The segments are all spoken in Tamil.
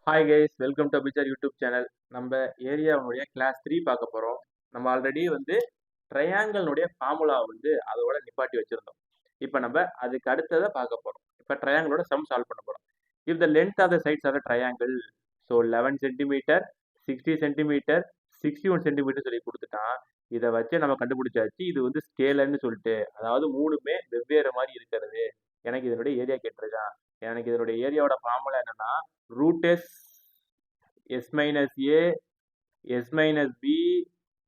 Hi guys, welcome to picture YouTube channel. நம்ம ஏரியாவுடைய கிளாஸ் 3 பார்க்க போகிறோம். நம்ம ஆல்ரெடி ட்ரையாங்கிள்னுடைய ஃபார்முலா அதோட நிப்பாட்டி வச்சிருந்தோம். இப்போ நம்ம அதுக்கு அடுத்ததை பார்க்க போகிறோம். இப்போ ட்ரையாங்கிளோட சம் சால்வ் பண்ண போகிறோம். If the length of the sides of the triangle 11 centimetre, 60 centimetre, 61 centimetre சொல்லி கொடுத்துட்டான். இதை வச்சு நம்ம கண்டுபிடிச்சாச்சு. இது ஸ்கேலர்னு சொல்லிட்டு, அதாவது மூணுமே வெவ்வேறு மாதிரி இருக்கிறது. எனக்கு இதனுடைய ஏரியா கேட்டிருக்கான். எனக்கு இதனுடைய ஏரியாவோட ஃபார்முலா என்னன்னா root s minus a s minus b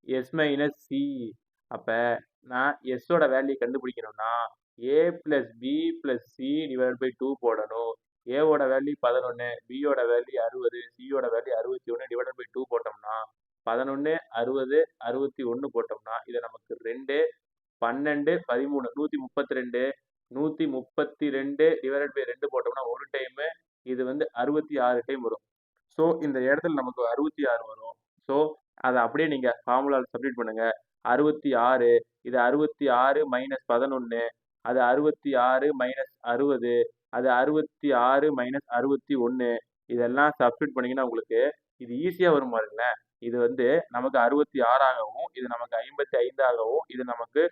s minus c. அப்ப நான் s ஓட வேல்யூ கண்டுபிடிக்கணும்னா a plus b plus c divided by 2 போடணும். a ஓட வேல்யூ 11, b ஓட வேல்யூ 60, c ஓட வேல்யூ 61 divided by 2 போட்டோம்னா 11, 60, 61 போட்டோம்னா இது நமக்கு 2, 12, 13, 132, 132 divided by 2 போட்டோம்னா ஒரு டைம் இது 66 டைம் வரும். ஸோ இந்த இடத்துல நமக்கு 66 வரும். ஸோ அதை அப்படியே நீங்கள் ஃபார்முலாவில் சப்ஸ்டிட் பண்ணுங்க. 66, இது 66 மைனஸ் 11, அது 66 மைனஸ் 60, அது 66 மைனஸ் 61. இதெல்லாம் சப்ஸ்டிட் பண்ணீங்கன்னா உங்களுக்கு இது ஈஸியாக வரும் பாருங்களேன். இது நமக்கு 66 ஆகவும், இது நமக்கு 55 ஆகவும், இது நமக்கு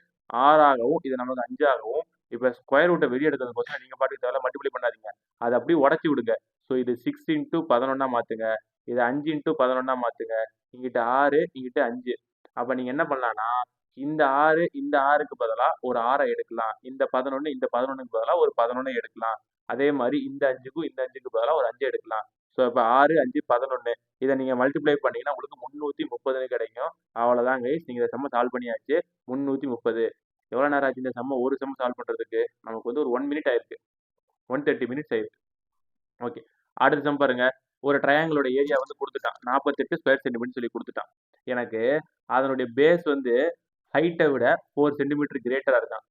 6 ஆகவும், இது நமக்கு 5 ஆகவும். இப்போ ஸ்கொயர் ரூட்டை வெளியே எடுக்கிறதுக்கோசரம் நீங்கள் பாட்டுக்கு தேவை மல்டிப்ளை பண்ணாதீங்க, அதை அப்படியே உடச்சி விடுங்க. ஸோ இது 6 இன்ட்டு 11 மாற்றுங்க, இது 5 இன்ட்டு 11 மாற்றுங்க, இங்கிட்ட 6, இங்கிட்ட 5. அப்போ நீங்கள் என்ன பண்ணலாம்னா இந்த 6 இந்த 6க்கு பதிலாக ஒரு 6 எடுக்கலாம், இந்த 11 இந்த 11க்கு பதிலாக ஒரு 11 எடுக்கலாம். அதே மாதிரி இந்த 5க்கும் இந்த 5க்கு பதிலாக ஒரு 5 எடுக்கலாம். ஸோ இப்போ 6, 5, 11 இதை நீங்கள் மல்டிப்ளை பண்ணீங்கன்னா உங்களுக்கு 330 கிடைக்கும். அவ்வளோதான் கைஸ், நீங்கள் இந்த சம்மை சால்வ் பண்ணியாச்சு. 330. எவ்வளோ நேரம் ஆச்சு இந்த சம்மை ஒரு சம் சால்வ் பண்ணுறதுக்கு? நமக்கு ஒரு 1 மினிட் ஆயிருக்கு, 130 மினிட்ஸ் ஆயிருக்கு. ஓகே, அடுத்த சம் பாருங்க. ஒரு ட்ரையாங்கிளோட ஏரியா கொடுத்துட்டான், 48 ஸ்கொயர் சென்டிமீட்டர் சொல்லி கொடுத்துட்டான். எனக்கு அதனுடைய பேஸ் ஹைட்டை விட 4 சென்டிமீட்டர் கிரேட்டராக இருக்கான்.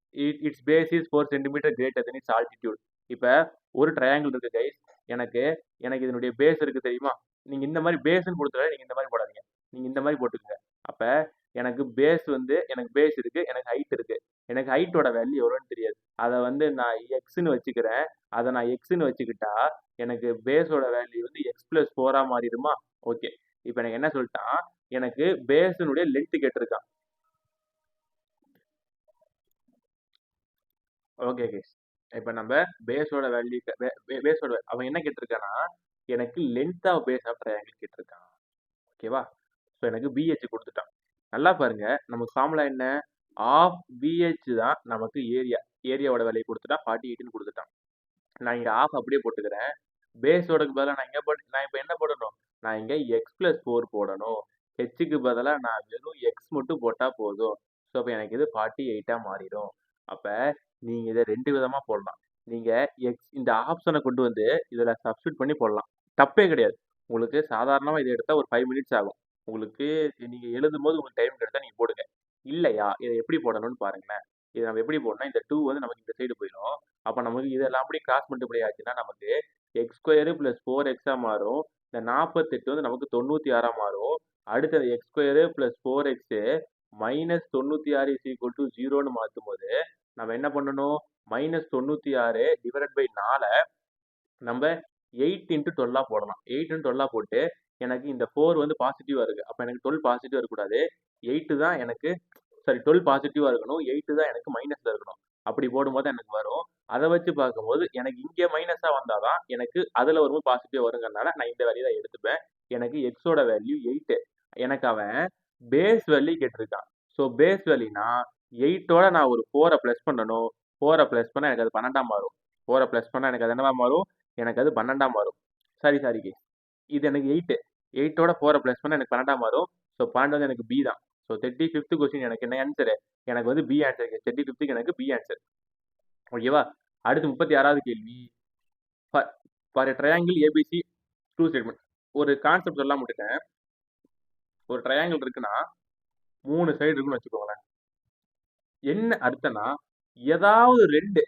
Its base is 4 centimetre greater then its altitude. இப்போ ஒரு ட்ரையாங்கிள் இருக்கு கைஸ். எனக்கு எனக்கு இதனுடைய பேஸ் இருக்கு தெரியுமா? நீங்கள் இந்த மாதிரி பேஸ்ன்னு கொடுத்தாலே நீங்கள் இந்த மாதிரி போடாதீங்க, நீங்கள் இந்த மாதிரி போட்டுக்கோங்க. அப்போ எனக்கு பேஸ் எனக்கு பேஸ் இருக்கு, எனக்கு ஹைட் இருக்கு. எனக்கு ஹைட்டோட வேல்யூ எவ்வளோன்னு தெரியாது. அதை நான் எக்ஸ்ன்னு வச்சுக்கிறேன். அதை நான் எக்ஸ்ன்னு வச்சுக்கிட்டா எனக்கு பேஸோட வேல்யூ எக்ஸ் பிளஸ் 4 மாறிடுமா? ஓகே, இப்போ எனக்கு என்ன சொல்லிட்டான், எனக்கு பேஸினுடைய லென்த் கேட்டிருக்கான். ஓகே கேஸ், இப்போ நம்ம பேஸோட வேல்யூ அவன் என்ன கேட்டிருக்கானா, எனக்கு length of base of triangle கேட்டிருக்கான். ஓகேவா? ஸோ எனக்கு பிஹெச் கொடுத்துட்டான். நல்லா பாருங்க, நமக்கு ஃபார்முலா என்ன? ஆஃப் பிஹெச் தான் நமக்கு ஏரியாவோட வேல்யூ கொடுத்துட்டான். 48ன்னு கொடுத்துட்டான். நான் இங்கே ஆஃப் அப்படியே போட்டுக்கிறேன். பேஸோடக்கு பதிலாக நான் இப்போ என்ன போடணும்? நான் இங்கே எக்ஸ் பிளஸ் 4 போடணும். ஹெச்சுக்கு பதிலாக நான் வெறும் எக்ஸ் மட்டும் போட்டால் போதும். ஸோ அப்போ எனக்கு இது 48 மாறிடும். அப்போ நீங்கள் இதை 2 விதமாக போடலாம். நீங்கள் இந்த ஆப்ஷனை கொண்டு இதில் சப்ஸ்டியூட் பண்ணி போடலாம், தப்பே கிடையாது. உங்களுக்கு சாதாரணமாக இதை எடுத்தால் ஒரு 5 மினிட்ஸ் ஆகும். உங்களுக்கு நீங்கள் எழுதும் போது உங்களுக்கு டைம் கிடைத்தா நீங்கள் போடுங்க. இல்லையா, இதை எப்படி போடணும்னு பாருங்களேன். இதை நம்ம எப்படி போடணும், இந்த 2 நமக்கு இந்த சைடு போயிடும். அப்போ நமக்கு இதெல்லாம் அப்படி கிராஸ் மல்டிப்ளை ஆச்சுன்னா நமக்கு எக்ஸ் ஸ்கொயரு ப்ளஸ் 4x மாறும். இந்த 48 நமக்கு 96 மாறும். அடுத்தது x square plus 4x minus 96 is equal to 0ன்னு மாற்றும் போது நம்ம என்ன பண்ணணும்? மைனஸ் 96 டிவைடட் பை 4 நம்ம 8 இன்ட்டு 12 போடலாம். 8 இன்ட்டு 12 போட்டு எனக்கு இந்த 4 பாசிட்டிவாக இருக்குது. அப்போ எனக்கு 12 பாசிட்டிவாக இருக்கக்கூடாது, 8 தான் எனக்கு, சாரி 12 பாசிட்டிவாக இருக்கணும், 8 தான் எனக்கு மைனஸில் இருக்கணும். அப்படி போடும்போது எனக்கு வரும். அதை வச்சு பார்க்கும்போது எனக்கு இங்கே மைனஸாக வந்தால் தான் எனக்கு அதில் வரும்போது பாசிட்டிவ் வருங்கிறனால நான் இந்த வேல்யூ தான் எடுத்துப்பேன். எனக்கு எக்ஸோட வேல்யூ 8. எனக்கு அவன் பேஸ் வேல்யூ கேட்டிருக்கான். ஸோ பேஸ் வேல்யூனா 8ஓட நான் ஒரு 4 ப்ளஸ் பண்ணணும். 4 ப்ளஸ் பண்ணால் எனக்கு அது 12 மாறும். 4 ப்ளஸ் பண்ணால் எனக்கு அது என்னவா மாறும்? எனக்கு அது 12 மாறும். சாரி கேஸ், இது எனக்கு 8ஓட 4 ப்ளஸ் பண்ணால் எனக்கு 12 மாறும். ஸோ 12 எனக்கு பி தான். ஸோ 35th கொஸ்டின் எனக்கு என்ன ஆன்சரு? எனக்கு பி ஆன்சர். 35க்கு எனக்கு பி ஆன்சர். ஓகேவா? அடுத்து 36வது கேள்வி. For triangle ABC true statement. ஒரு கான்செப்ட் எல்லாம் விட்டுட்டேன். ஒரு ட்ரையாங்கிள் இருக்குன்னா 3 சைடு இருக்குன்னு வச்சுக்கோங்களேன். என்ன அர்த்தம்னா, ஏதாவது 2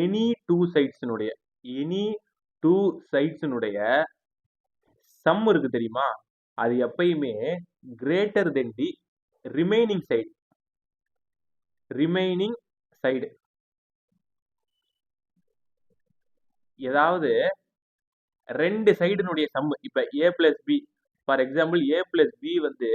எனி 2 சைட்ஸினுடைய சம் இருக்கு தெரியுமா? அது எப்பயுமே greater than the remaining side. ஏதாவது ரெண்டு சைடுனுடைய சம். இப்ப A plus B, for example A plus B வந்து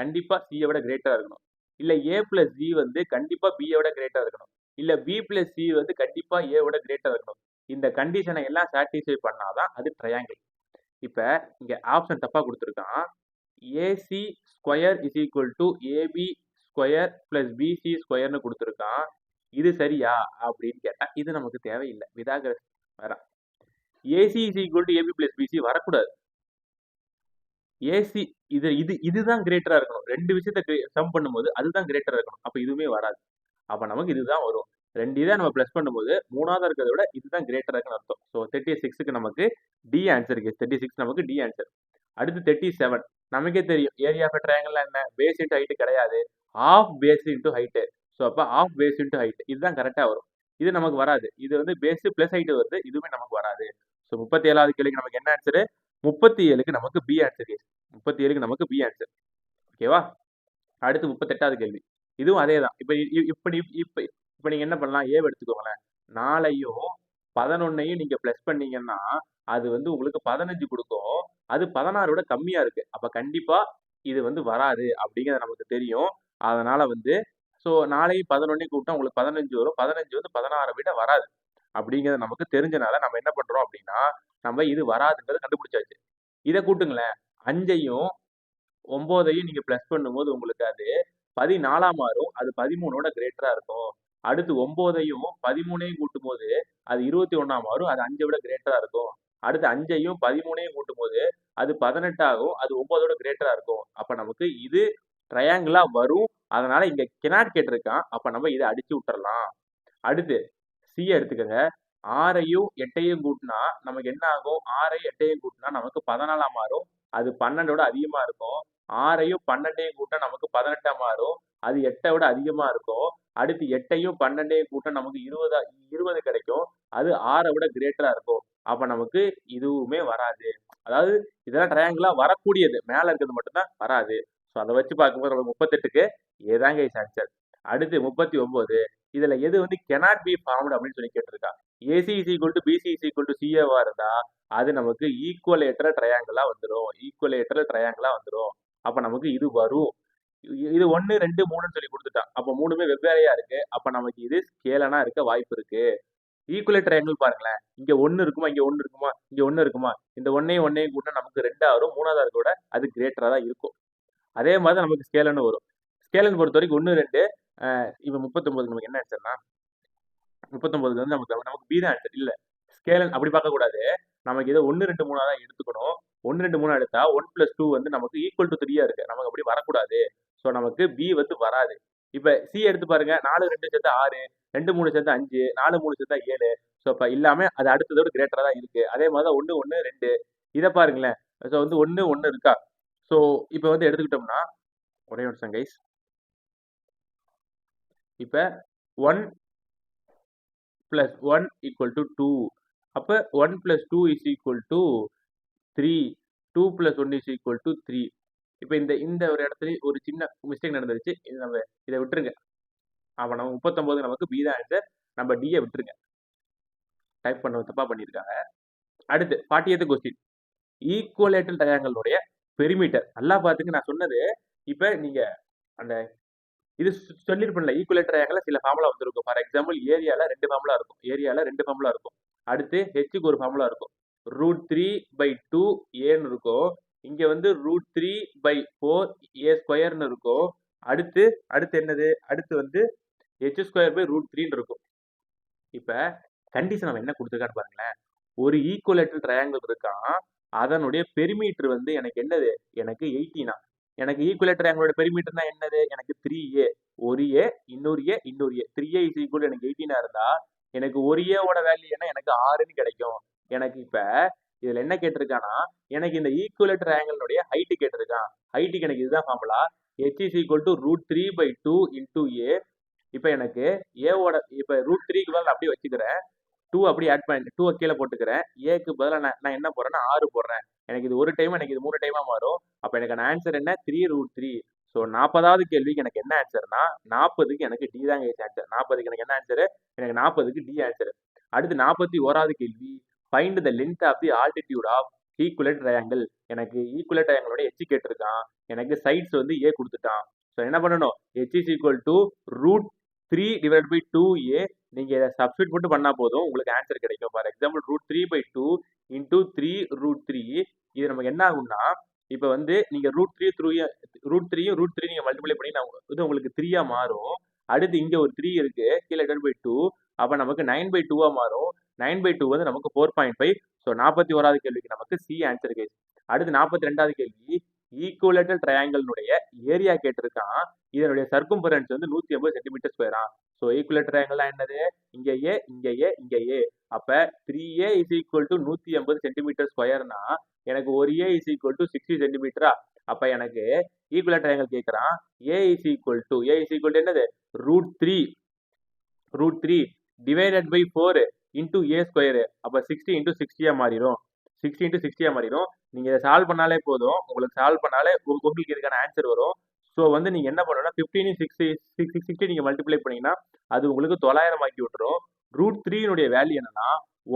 கண்டிப்பா சியை விட கிரேட்டரா இருக்கணும். இல்ல ஏ பிளஸ் பி வந்து கண்டிப்பா பியை விட கிரேட்டரா இருக்கணும். இல்ல பி பிளஸ் சி வந்து கண்டிப்பா ஏ விட கிரேட்டரா இருக்கணும். இந்த கண்டிஷனை எல்லாம் சாட்டிஸ்ஃபை பண்ணாதான் அது ட்ரையாங்கிள். இப்ப இங்க ஆப்ஷன் தப்பா கொடுத்துருக்கான். AC square is equal to AB square plus BC ஸ்கொயர்னு கொடுத்துருக்கான். இது சரியா அப்படின்னு கேட்டா இது நமக்கு தேவையில்லை. விதாகர் வர AC is equal to AB plus BC வரக்கூடாது. ஏசி இதுதான் கிரேட்டரா இருக்கணும். ரெண்டு விஷயத்த சம் பண்ணும்போது அதுதான் கிரேட்டரா இருக்கணும். அப்ப இதுவுமே வராது. அப்ப நமக்கு இதுதான் வரும். ரெண்டு இதை நம்ம பிளஸ் பண்ணும்போது மூணாவதா இருக்கிறத விட இதுதான் கிரேட்டரா இருக்குன்னு அர்த்தம். ஸோ 36க்கு நமக்கு டி ஆன்சர் இருக்கு. 36 நமக்கு டி ஆன்சர். அடுத்து 37 நமக்கே தெரியும் ஏரியா ஆஃப் ட்ரையாங்கிள் என்ன, பேஸ் இன்ட்டு ஹைட் கிடையாது, half base into height. So அப்ப ஆஃப் பேஸ் இன்ட்டு ஹைட் இதுதான் கரெக்டா வரும். இது நமக்கு வராது. இது வந்து பேஸ் பிளஸ் ஹைட் வருது, இதுவுமே நமக்கு வராது. ஸோ 37வது கேள்விக்கு நமக்கு என்ன ஆன்சரு? 37க்கு நமக்கு பி ஆன்சர். 37க்கு நமக்கு பி ஆன்சர். ஓகேவா? அடுத்து 38வது கேள்வி. இதுவும் அதே தான். இப்ப நீங்க என்ன பண்ணலாம்? ஏ எடுத்துக்கோங்களேன். 4ஐயும் 11ஐயும் நீங்க பிளஸ் பண்ணீங்கன்னா அது வந்து உங்களுக்கு 15 கொடுக்கும். அது 16 விட கம்மியா இருக்கு. அப்ப கண்டிப்பா இது வந்து வராது அப்படிங்கிறது நமக்கு தெரியும். அதனால வந்து ஸோ 4ஐயும் 11ஐயும் கூட்டினா உங்களுக்கு 15 வரும். 15 வந்து 16 விட வராது அப்படிங்கிறது நமக்கு தெரிஞ்சனால நம்ம என்ன பண்றோம் அப்படின்னா நம்ம இது வராதுங்கிறத கண்டுபிடிச்சாச்சு. இதை கூட்டுங்களேன். 5ஐயும் 9ஐயும் நீங்க பிளஸ் பண்ணும்போது உங்களுக்கு அது 14ஆ மாறும். அது 13ஓட கிரேட்டரா இருக்கும். அடுத்து 9ஐயும் 13ஐயும் கூட்டும் போது அது 21ஆ மாறும். அது 5ஐ விட கிரேட்டரா இருக்கும். அடுத்து 5ஐயும் 13ஐயும் கூட்டும் போது அது 18 ஆகும். அது 9ஓட கிரேட்டரா இருக்கும். அப்ப நமக்கு இது ட்ரையாங்கிளா வரும். அதனால இங்க கெனாட் கேட்டிருக்கான். அப்ப நம்ம இதை அடிச்சு விட்டுறலாம். அடுத்து சி எடுத்துக்கங்க. 6ஐயும் 8ஐயும் கூட்டினா நமக்கு என்ன ஆகும்? 6ஐயும் 8ஐயும் கூட்டினா நமக்கு 14ஆ மாறும். அது 12ஓட அதிகமா இருக்கும். 6ஐயும் 12ஐயும் கூட்டினா நமக்கு 18ஆ மாறும். அது 8ஐ விட அதிகமா இருக்கும். அடுத்து 8ஐயும் 12ஐயும் கூட்டினா நமக்கு 20 கிடைக்கும். அது 6ஐ விட கிரேட்டரா இருக்கும். அப்ப நமக்கு இதுவுமே வராது. அதாவது இதெல்லாம் ட்ரையாங்கிளா வரக்கூடியது. மேல இருக்கிறது மட்டும்தான் வராது. ஸோ அதை வச்சு பார்க்கும்போது நம்ம 38க்கு ஏதாங்க இஸ் ஆன்சர். அடுத்து 39 இதுல எது வந்து cannot be formed அப்படின்னு சொல்லி கேட்டிருக்கா. AC is equal to BC is equal to சிஏவா இருந்தா அது நமக்கு ஈக்குவலேட்டர் ட்ரையாங்கிளா வந்துடும். ஈக்குவலேட்டர் ட்ரையாங்கிளா வந்துடும். அப்ப நமக்கு இது வரும். இது 1 2 3ன்னு சொல்லி கொடுத்துட்டான். அப்ப மூணுமே வெவ்வேறையா இருக்கு. அப்ப நமக்கு இது ஸ்கேலனா இருக்க வாய்ப்பு இருக்கு. ஈக்குவலேட் ட்ரையாங்கிள் பாருங்களேன். இங்க 1 இருக்குமா, இங்க 1 இருக்குமா, இங்க 1 இருக்குமா, இந்த 1ஐயும் கூட்டினா நமக்கு 2 வரும். மூணாவதா இருக்க விட அது கிரேட்டரா தான் இருக்கும். அதே மாதிரி தான் நமக்கு ஸ்கேலன்னு வரும். ஸ்கேலன் பொறுத்த வரைக்கும் 1 2 இப்ப 39 நமக்கு என்ன ஆன்சர்னா 39 வந்து நமக்கு பி தான் ஆன்சர். இல்ல ஸ்கேலன் அப்படி பார்க்க கூடாது. நமக்கு இதை 1 2 3 தான் எடுத்துக்கணும். 1 2 3 எடுத்தா 1 + 2 வந்து நமக்கு ஈக்குவல் டு 3 இருக்கு. நமக்கு அப்படி வரக்கூடாது. ஸோ நமக்கு பி வந்து வராது. இப்ப சி எடுத்து பாருங்க. 4 2 சேர்த்தா 6, 2 3 சேர்த்தா 5, 4 3 சேர்த்தா 7. ஸோ இப்ப இல்லாம அது அடுத்ததோட கிரேட்டரா தான் இருக்கு. அதே மாதிரி தான் 1 1 2 இதை பாருங்களேன். ஸோ வந்து 1 1 இருக்கா. ஸோ இப்ப வந்து எடுத்துக்கிட்டோம்னா ஒரே நிமிஷம் கைஸ். இப்ப 1 + 1 = 2. அப்ப 1 + 2 = 3. 2 + 1 = 3. இப்ப இந்த ஒரு இடத்துல ஒரு சின்ன மிஸ்டேக் நடந்துருச்சு. இது நம்ம இதை விட்டுருங்க. அப்ப நம்ம 39 நமக்கு பி தான் ஆன்சர். நம்ம டியை விட்டுருங்க. டைப் பண்ண தப்பா பண்ணியிருக்காங்க. அடுத்து 40th கொஸ்டின். Equilateral ட்ரையாங்கிளுடைய perimeter. நல்லா பாத்துங்க நான் சொன்னது. இப்ப நீங்க அந்த இது சொல்லிருப்பேன்ல ஈக்குவலேட்டர் ட்ரையாங்கிள்ல சில ஃபார்முலா வந்திருக்கும். ஃபார் எக்ஸாம்பிள் ஏரியால 2 ஃபார்முலா இருக்கும். ஏரியால 2 ஃபார்முலா இருக்கும். அடுத்து ஹெச்சுக்கு ஒரு ஃபார்முலா இருக்கும். √3/2 ஏன்னு இருக்கும். இங்க வந்து √3/4 ஏ ஸ்கொயர்னு இருக்கும். அடுத்து என்னது? அடுத்து வந்து h²/√3ன்னு இருக்கும். இப்ப கண்டிஷன் அவன் என்ன கொடுத்துருக்கான்னு பாருங்களேன். ஒரு ஈக்குவலேட்டர் ட்ரையாங்கிள் இருக்கான். அதனுடைய பெரிமீட்டர் வந்து எனக்கு என்னது? எனக்கு 18. எனக்கு ஈக்குவலேட்டர் ட்ரையாங்கிளோட பெரிமீட்டர்னா என்னது? எனக்கு 3a. ஒரு ஏ இன்னொரு ஏ இன்னொரு ஏ 3a = எனக்கு 18 இருந்தா எனக்கு ஒரு ஏவோட வேல்யூ என்ன? எனக்கு 6ன்னு கிடைக்கும். எனக்கு இப்ப இதுல என்ன கேட்டிருக்கானா எனக்கு இந்த ஈக்குவலேட்டர் ட்ரையாங்கிளுடைய ஹைட் கேட்டிருக்கான். ஹைட்டுக்கு எனக்கு இதுதான் ஃபார்முலா. h = √3/2 × a. இப்ப எனக்கு ஏவோட இப்ப √3க்கு பதிலா அப்படியே வச்சுக்கிறேன். 2 அப்படியே ஆட் பண்ணி 2 கீழே போட்டுக்கிறேன். ஏக்கு பதிலா நான் என்ன போடுறேன்னா 6 போடுறேன். எனக்கு இது ஒரு டைம் எனக்கு இது 3 டைமா மாறும். அப்ப எனக்கு ஆன்சர் என்ன? 3√3. ஸோ 40வது கேள்விக்கு எனக்கு என்ன ஆன்சர்னா 40க்கு எனக்கு டி தாங்க ஆன்சர். 40க்கு எனக்கு என்ன ஆன்சர்? எனக்கு 40க்கு டி ஆன்சர். அடுத்து 41வது கேள்வி find the length of the altitude of equilateral triangle. எனக்கு ஈக்குவலட் ட்ரையாங்கிளோட எச் கேட்டிருக்கான், எனக்கு சைட்ஸ் வந்து ஏ கொடுத்துட்டான். ஸோ என்ன பண்ணணும், H is equal to √3/2a. நீங்க இதை சப்ஸ்டியூட் மட்டும் பண்ணா போதும், உங்களுக்கு ஆன்சர் கிடைக்கும். For example √3/2 into 3√3. இது நமக்கு என்ன ஆகும்னா, இப்போ வந்து நீங்க √3 நீங்க மல்டிப்ளை பண்ணி இது உங்களுக்கு 3 மாறும். அடுத்து இங்க ஒரு 3 இருக்கு, கீழே /2. அப்ப நமக்கு 9/2 மாறும். 9/2 வந்து நமக்கு 4.5. ஸோ 41வது கேள்விக்கு நமக்கு சி ஆன்சர் கேஸ். அடுத்து 42வது கேள்வி, ஈக்குவலேட்டர் ட்ரையாங்கிள்னுடைய ஏரியா கேட்டிருக்கான். இதனுடைய சர்க்கும்பரன்ஸ் வந்து 180 சென்டிமீட்டர் ஸ்கொயரா. ஸோ ஈக்குவலேட்டர் ட்ரையாங்கிள்னா என்னது, இங்க ஏ, இங்க ஏ, இங்க ஏ. அப்ப 3a is equal to 180 centimetre ஸ்கொயர்னா எனக்கு ஒரு ஏ இஸ் ஈக்குவல் டு 60 சென்டிமீட்டரா. அப்ப எனக்கு ஈக்குவலேட்டர் ட்ரையாங்கிள் கேட்கறான். ஏ இஸ் ஈக்குவல் டு என்னது, √3 divided by 4 into a square. அப்ப 60 இன்டூ 60 மாறிடும். 60 இன்டூ 60 மாறிடும். நீங்க இதை சால்வ் பண்ணாலே போதும், உங்களுக்கு சால்வ் பண்ணாலே உங்களுக்கு இதுக்கான ஆன்சர் வரும். ஸோ வந்து நீங்க என்ன பண்ணணும்னா 15 60 நீங்க மல்டிப்ளை பண்ணீங்கன்னா அது உங்களுக்கு 900 ஆக்கி விட்டுரும். √3 வேல்யூ என்னன்னா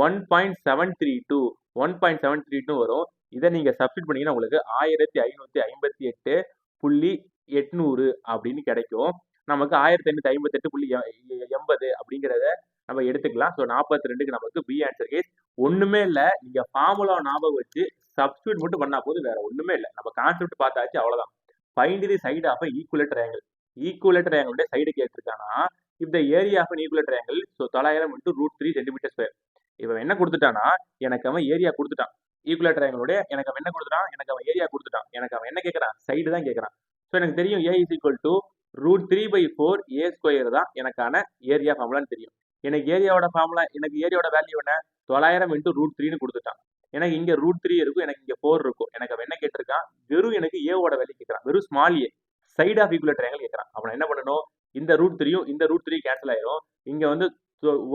1.732 வரும். இதை நீங்க சப்ஸ்டிட் பண்ணீங்கன்னா உங்களுக்கு 1558.800 அப்படின்னு கிடைக்கும். நமக்கு 1558.80 அப்படிங்கிறத நம்ம எடுத்துக்கலாம். ஸோ 42க்கு நமக்கு பி ஆன்சர் கேஸ். ஒண்ணுமே இல்லை, நீங்க ஃபார்முலா ஞாபகம் வச்சு சப்ஸ்டியூட் மட்டும் பண்ணா போது, வேற ஒண்ணுமே இல்லை. நம்ம கான்செப்ட் பார்த்தாச்சு, அவ்வளவுதான். Find the side of equilateral triangle. Equilateral ட்ரையாங்கிளுடைய சைடு கேட்டிருக்கானா, if the area of equilateral triangle, so 900 into √3 centimetre square. இவன் என்ன கொடுத்துட்டானா, எனக்கு அவன் ஏரியா கொடுத்துட்டான். ஈக்குவலேட் ட்ரையாங்கிளுடைய எனக்கு அவன் என்ன கொடுத்துட்டான், எனக்கு அவன் ஏரியா கொடுத்துட்டான். எனக்கு அவன் என்ன கேட்கறான், சைடு தான் கேட்கறான். ஸோ எனக்கு தெரியும் A is equal to √3/4 a square தான் எனக்கான ஏரியா ஃபார்முலான்னு தெரியும். எனக்கு ஏரியாவோட ஃபார்முலா, எனக்கு ஏரியாவோட வேல்யூ என்ன, 900 இன்டூ √3ன்னு கொடுத்துட்டான். எனக்கு இங்க √3 இருக்கும், எனக்கு இங்க 4 இருக்கும். எனக்கு அவன் என்ன கேட்டிருக்கான், வெறும் எனக்கு ஏவோட வேல்யூ கேட்கறான், வெறும் small A, side of equilateral triangle கேட்கறான். அப்ப என்ன பண்ணணும், இந்த √3யும் இந்த √3 கேன்சல் ஆயிரும். இங்க வந்து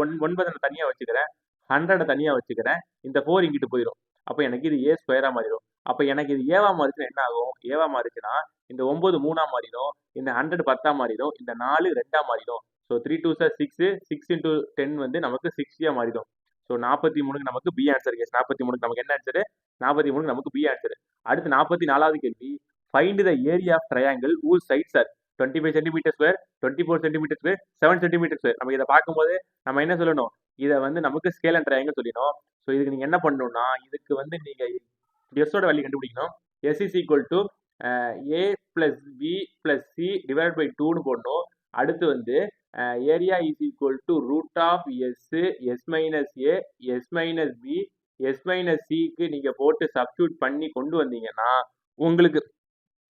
9 தனியா வச்சுக்கிறேன், 100 தனியா வச்சுக்கிறேன், இந்த 4 இங்கிட்டு போயிடும். அப்ப எனக்கு இது ஏ ஸ்கொயரா மாறிடும். அப்ப எனக்கு இது ஏவா மாறிச்சுன்னா என்ன ஆகும், ஏவா மாறிச்சுன்னா இந்த 9 3 மாறிடும், இந்த 100 10 மாறிடும், இந்த 4 2 மாறிடும். ஸோ 3 2 6, 6 இன்டூ 10 வந்து நமக்கு 60 மாறிடும். ஸோ 43க்கு நமக்கு பி ஆன்சர் கேஸ். 43க்கு நமக்கு என்ன ஆன்சரு, 43க்கு நமக்கு பி ஆன்சர். அடுத்து 44வது கேள்வி, find the area of triangle whose sides are 25 centimetre square, 24 centimetre square, 7 centimetre square. நம்ம இதை பார்க்கும்போது நம்ம என்ன சொல்லணும், இதை வந்து நமக்கு ஸ்கேல் அண்ட் ட்ரையாங்கிள் சொல்லணும். ஸோ இதுக்கு நீங்க என்ன பண்ணணும்னா, இதுக்கு வந்து நீங்க எஸ்ஸோட வேல்யூ கண்டுபிடிக்கணும். S is equal to A plus B plus C divide by 2ன்னு போடணும். அடுத்து வந்து area is equal to root of S, S minus A, S minus b, s minus சிக்கு நீங்க போட்டு சப்ஸ்டியூட் பண்ணி கொண்டு வந்தீங்கன்னா உங்களுக்கு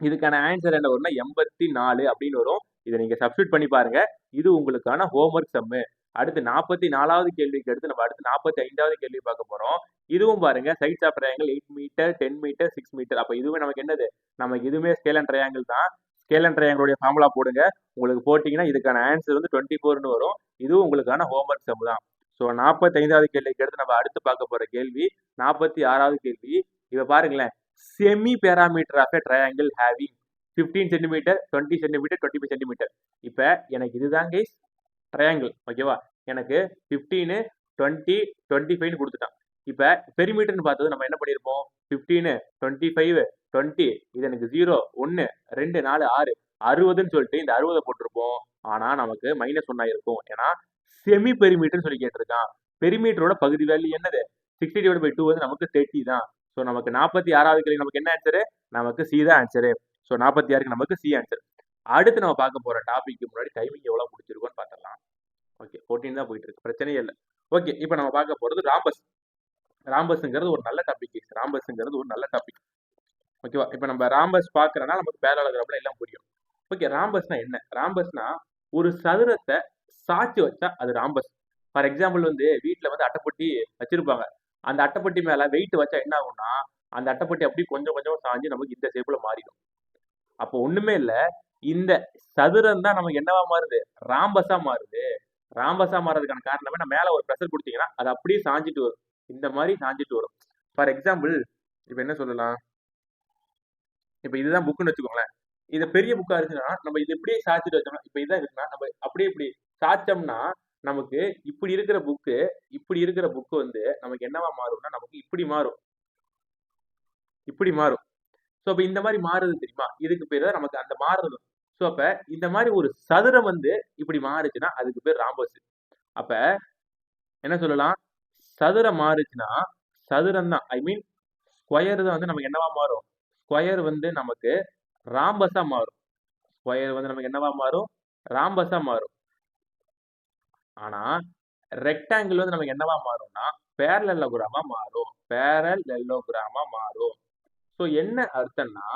இதுக்கான ஆன்சர் என்ன வரும்னா 84 அப்படின்னு வரும். இதை நீங்க சப்ஸ்டியூட் பண்ணி பாருங்க. இது உங்களுக்கான ஹோம்ஒர்க் சம்மு. அடுத்து 44வது கேள்விக்கு அடுத்து நம்ம அடுத்து 45வது கேள்வி பார்க்க போறோம். இதுவும் பாருங்க, sides of triangle 8 metre, 10 metre, 6 metre. அப்ப இதுவே நமக்கு என்னது, நமக்கு இதுவுமே ஸ்கேல் அண்ட் ட்ரையாங்கிள் தான். ஸ்கேல் அண்ட் ட்ரையாங்கிளுடைய ஃபார்முலா போடுங்க. உங்களுக்கு போட்டீங்கன்னா இதுக்கான ஆன்சர் வந்து 24ன்னு வரும். இதுவும் உங்களுக்கான ஹோம்ஒர்க் சம் தான். ஸோ 45வது கேள்விக்கு அடுத்து நம்ம அடுத்து பார்க்க போற கேள்வி 46வது கேள்வி. இதை பாருங்களேன், semi perimeter of a triangle having 15 centimetre, 20 centimetre, 25 centimetre. இப்ப எனக்கு இதுதான் கைஸ் ட்ரையாங்கிள், ஓகேவா. எனக்கு 15, 20, 25 கொடுத்துட்டான். இப்ப பெரிமீட்டர்னு பார்த்தது நம்ம என்ன பண்ணியிருப்போம், 15, 25, 20, இது எனக்கு 0, 1, 2, 4, 6, 60ன்னு சொல்லிட்டு இந்த 60 போட்டிருப்போம். ஆனா நமக்கு -1 ஆயிருக்கும். ஏன்னா செமி பெரிமீட்டர்னு சொல்லி கேட்டிருக்கான். பெரிமீட்டரோட பகுதி வேல்யூ என்னது, 60/2 வந்து நமக்கு 30 தான். ஸோ நமக்கு 46வது கேள்வி நமக்கு என்ன ஆன்சரு, நமக்கு சி தான் ஆன்சரு. ஸோ 46க்கு நமக்கு சி ஆன்சர். அடுத்து நம்ம பார்க்க போற டாபிக் முன்னாடி டைமிங் எவ்வளவு முடிச்சிருக்கோம்னு பார்த்துடலாம். ஓகே, 14 தான் போயிட்டு இருக்கு, பிரச்சனையே இல்லை. ஓகே, இப்போ நம்ம பார்க்க போறது ராம்பஸ். ராம்பஸ்ங்கிறது ஒரு நல்ல டாபிக். ராம்பஸ்ங்கிறது ஒரு நல்ல டாபிக், ஓகேவா. இப்போ நம்ம ராம்பஸ் பார்க்கறதுனால நமக்கு பேரலோகிராம்ல எல்லாம் புரியும். ஓகே, ராம்பஸ்னா என்ன, ராம்பஸ்னா ஒரு சதுரத்தை சாட்சி வச்சா அது ராம்பஸ். ஃபார் எக்ஸாம்பிள் வந்து வீட்டில் வந்து அட்டைப்பட்டி வச்சிருப்பாங்க. அந்த அட்டைப்பட்டி மேல வெயிட் வச்சா என்ன ஆகும்னா, அந்த அட்டைப்பட்டி அப்படியே கொஞ்சம் கொஞ்சம் சாஞ்சு நமக்கு இந்த ஷேப்ல மாறிடும். அப்போ ஒண்ணுமே இல்ல, இந்த சதுரம் தான் நமக்கு என்னவா மாறுது, ராம்பஸா மாறுது. ராம்பஸா மாறதுக்கான காரணமே, நான் மேல ஒரு ப்ரெஷர் கொடுத்தீங்கன்னா அது அப்படியே சாஞ்சிட்டு வரும், இந்த மாதிரி சாஞ்சிட்டு வரும். ஃபார் எக்ஸாம்பிள் இப்ப என்ன சொல்லலாம், இப்ப இதுதான் புக்குன்னு வச்சுக்கோங்களேன். இது பெரிய புக்கா இருந்துச்சுன்னா நம்ம இது இப்படியே சாய்ச்சிட்டு வச்சோம்னா, இப்ப இதான் இருக்குன்னா நம்ம அப்படியே இப்படி சாய்ச்சோம்னா நமக்கு இப்படி இருக்கிற புக்கு வந்து நமக்கு என்னவா மாறும்னா நமக்கு இப்படி மாறும். ஸோ அப்ப இந்த மாதிரி மாறுது தெரியுமா? இதுக்கு பேரு தான் நமக்கு அந்த மாறுறது. ஸோ அப்ப இந்த மாதிரி ஒரு சதுரம் வந்து இப்படி மாறுச்சுன்னா அதுக்கு பேர் ராம்பஸ். அப்ப என்ன சொல்லலாம்? சதுரம் மாறுச்சுன்னா சதுரம் தான். ஐ மீன் ஸ்கொயர் தான் வந்து நமக்கு என்னவா மாறும்? ஸ்கொயர் வந்து நமக்கு ராம்பஸா மாறும். ஸ்கொயர் வந்து நமக்கு என்னவா மாறும்? ராம்பஸா மாறும். ஆனா ரெக்டாங்கிள் வந்து நமக்கு என்னவா மாறும்னா பேரலல்லோகிராமா மாறும். பேரலல்லோகிராமா மாறும். ஸோ என்ன அர்த்தம்னா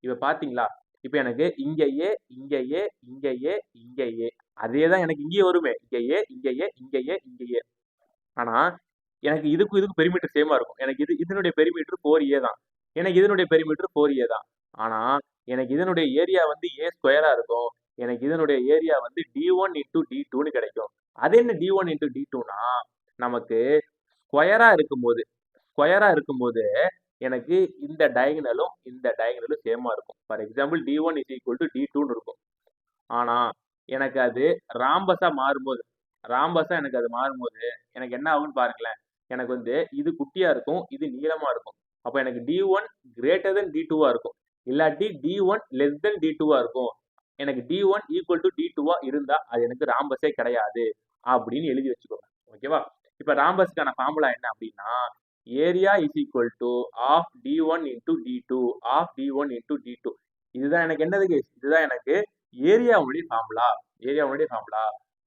இப்ப பாத்தீங்களா? இப்ப எனக்கு இங்க ஏ, இங்க ஏ, இங்க ஏ, இங்க ஏ. அதே தான் எனக்கு இங்கேயும் வருமே. இங்க ஏ, இங்க ஏ, இங்க ஏ, இங்க ஏ. ஆனா எனக்கு இதுக்கும் பெரிமீட்டர் சேமா இருக்கும். எனக்கு இதனுடைய பெரிமீட்டர் 4a தான். எனக்கு இதனுடைய பெரிமீட்டர் 4a தான். ஆனா எனக்கு இதனுடைய ஏரியா வந்து a ஸ்கொயரா இருக்கும். எனக்கு இதனுடைய ஏரியா வந்து d1 இன்டூ d2ன்னு கிடைக்கும். அது என்ன d1 இன்டூ d2னா நமக்கு ஸ்கொயரா இருக்கும்போது எனக்கு இந்த டயகனலும் சேமா இருக்கும். For example d1 is equal to d2ன்னு இருக்கும். ஆனா எனக்கு அது ராம்பஸா எனக்கு அது மாறும்போது எனக்கு என்ன ஆகும்னு பாருங்களேன். எனக்கு வந்து இது குட்டியா இருக்கும், இது நீளமா இருக்கும். அப்ப எனக்கு d1 கிரேட்டர் தென் d2வா இருக்கும். இல்லாட்டி d1 லெஸ் தென் d2வா இருக்கும். எனக்கு d1 ஈக்குவல் டு d2வா இருந்தா அது எனக்கு ராம்பஸே கிடையாது அப்படின்னு எழுதி வச்சுக்கோங்க. ஓகேவா? இப்ப ராம்பஸ்க்கான ஃபார்முலா என்ன அப்படின்னா area is equal to half d1 into d2 half d1 into d2. இதுதான் எனக்கு என்னது கேஸ்? இதுதான் எனக்கு ஏரியாவுடைய ஃபார்முலா.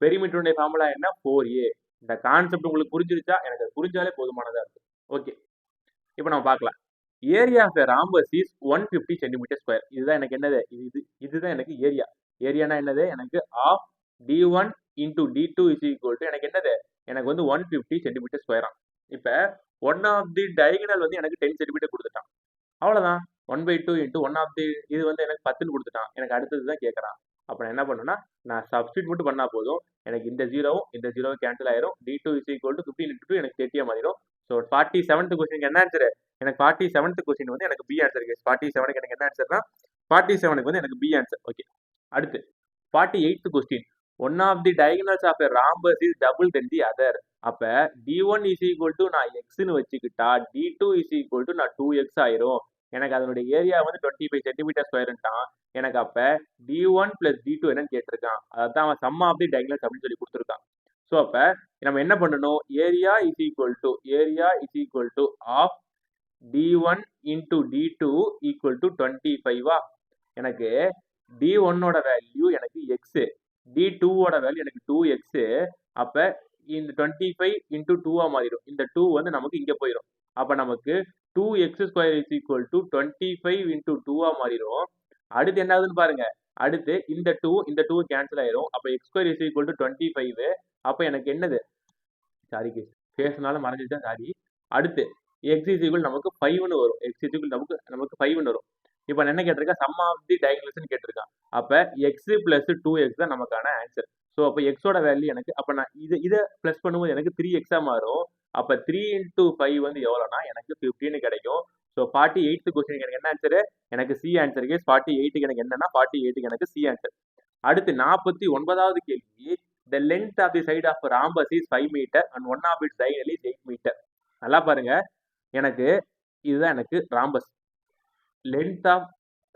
பெரிமீட்டருடைய ஃபார்முலா என்ன? 4a. இந்த கான்செப்ட் உங்களுக்கு புரிஞ்சிருச்சா? எனக்கு அது புரிஞ்சாலே போதுமானதா இருக்கு. ஓகே, இப்போ நம்ம பார்க்கலாம். Area of rhombus is 150 centimetre square. இதுதான் எனக்கு என்னது? இதுதான் எனக்கு ஏரியா. ஏரியானா என்னது? எனக்கு half d1 into d2 is equal to எனக்கு என்னது? எனக்கு வந்து 150 சென்டிமீட்டர் ஸ்கொயரா. இப்ப ஒன் ஆஃப் தி டயகனல் வந்து எனக்கு 10 சென்டிமீட்டர் கொடுத்துட்டான். அவ்வளவுதான். 1/2 இன்டூ ஒன் ஆஃப் தி இது வந்து எனக்கு 10ன்னு கொடுத்துட்டான். எனக்கு அடுத்தது தான் கேட்கறான். அப்ப நான் என்ன பண்ணுன்னா நான் சப்ஸ்டிட் மட்டும் பண்ணா போதும். எனக்கு இந்த ஜீரோவும் கேன்சல் ஆயிரும். d2 is equal to 15 into 2 எனக்கு 30 மாறிடும். ஸோ 47th கொஸ்டின் என்ன ஆன்சர்? எனக்கு 47th கொஸ்டின் வந்து எனக்கு பி ஆன்சர். 47க்கு எனக்கு என்ன ஆன்சர்னா 47க்கு வந்து எனக்கு பி ஆன்சர். ஓகே, அடுத்து 48th question. One of the diagonals of a rhombus is double than the other. அப்ப d1 இஸ் ஈக்குவல் டு நான் எக்ஸ்ன்னு வச்சுக்கிட்டா d2 இஸ் ஈக்குவல் டு நான் 2x ஆயிரும். எனக்கு அதனுடைய ஏரியா வந்து 25 சென்டிமீட்டர் ஸ்கொயர்ன்ட்டான். எனக்கு அப்ப d1 பிளஸ் d2 என்னன்னு கேட்டிருக்கான். அதான் அவன் சம் ஆஃப் தி டயகனல்ஸ் அப்படின்னு சொல்லி கொடுத்துருக்கான். ஸோ அப்ப நம்ம என்ன பண்ணணும்? Area is equal to half d1 into d2 equal to 25. எனக்கு d1 ஓட வேல்யூ எனக்கு x, d2 ஓட வேல்யூ எனக்கு 2x. அப்ப இந்த 25 இன்டூ 2 மாறிடும். இந்த 2 வந்து நமக்கு இங்க போயிடும். அப்ப நமக்கு 2x square is equal to 25 into 2 மாறிடும். அடுத்து என்ன ஆகுதுன்னு பாருங்க. அடுத்து இந்த 2 கேன்சல் ஆயிரும். அப்ப x square is equal to 25. அப்ப எனக்கு என்னது? சாரி கேஸ், பேசினால மறைஞ்சிட்டா சாரி. அடுத்து x இஸ் ஈக்குவல் நமக்கு 5ன்னு வரும். x இஸ் ஈக்குவல் நமக்கு 5ன்னு வரும். இப்போ நான் என்ன கேட்டிருக்கேன்? சம் ஆஃப் தி டயகனல்ஸ்னு கேட்டிருக்கான். அப்ப x பிளஸ் 2x தான் நமக்கான ஆன்சர். ஸோ அப்போ எக்ஸோட வேல்யூ எனக்கு அப்ப நான் இதை பிளஸ் பண்ணும்போது எனக்கு 3x மாறும். அப்ப 3 இன்டூ 5 வந்து எவ்வளோனா எனக்கு 15 கிடைக்கும். ஸோ 48th கொஸ்டின் எனக்கு என்ன ஆன்சரு? எனக்கு சி ஆன்சர். கேஸ் 48க்கு எனக்கு என்னன்னா 48க்கு எனக்கு சி ஆன்சர். அடுத்து 49வது கேள்வி. The length of the side of rhombus is 5 meter and one of its diagonal is 8 meter. நல்லா பாருங்க. எனக்கு இதுதான் எனக்கு rhombus. Length of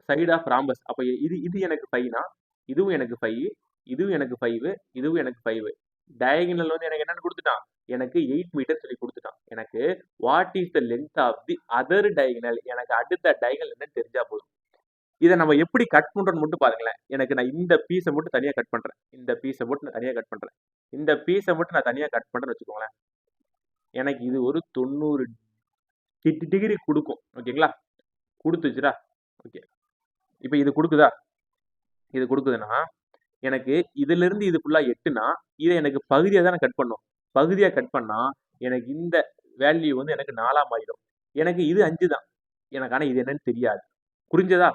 side of rhombus. அப்ப இது எனக்கு 5னா இதுவும் எனக்கு 5, இதுவும் எனக்கு 5, இதுவும் எனக்கு 5. டயகனல் வந்து எனக்கு என்னன்னு கொடுத்துட்டான்? எனக்கு 8 மீட்டர் சொல்லி கொடுத்துட்டான். எனக்கு what is the length of the other diagonal? எனக்கு அடுத்த டயகனல் என்னன்னு தெரிஞ்சா போதும். இதை நம்ம எப்படி கட் பண்றோம்னு மட்டும் பாருங்களேன். எனக்கு நான் இந்த பீஸை மட்டும் தனியா கட் பண்றேன். இந்த பீஸை மட்டும் நான் தனியா கட் பண்றேன்னு வச்சுக்கோங்களேன். எனக்கு இது ஒரு 90 டிகிரி கொடுக்கும். ஓகேங்களா? கொடுத்துச்சுடா. ஓகே, இப்போ இது கொடுக்குதா? இது கொடுக்குதுன்னா எனக்கு இதுல இருந்து இது ஃபுல்லா 8னா இதை எனக்கு பகுதியா தான் கட் பண்ணும். பகுதியா கட் பண்ணா எனக்கு இந்த வேல்யூ வந்து எனக்கு 4 மாறிடும். எனக்கு இது 5 தான். எனக்கு ஆனா இது என்னன்னு தெரியாது. புரிஞ்சதா?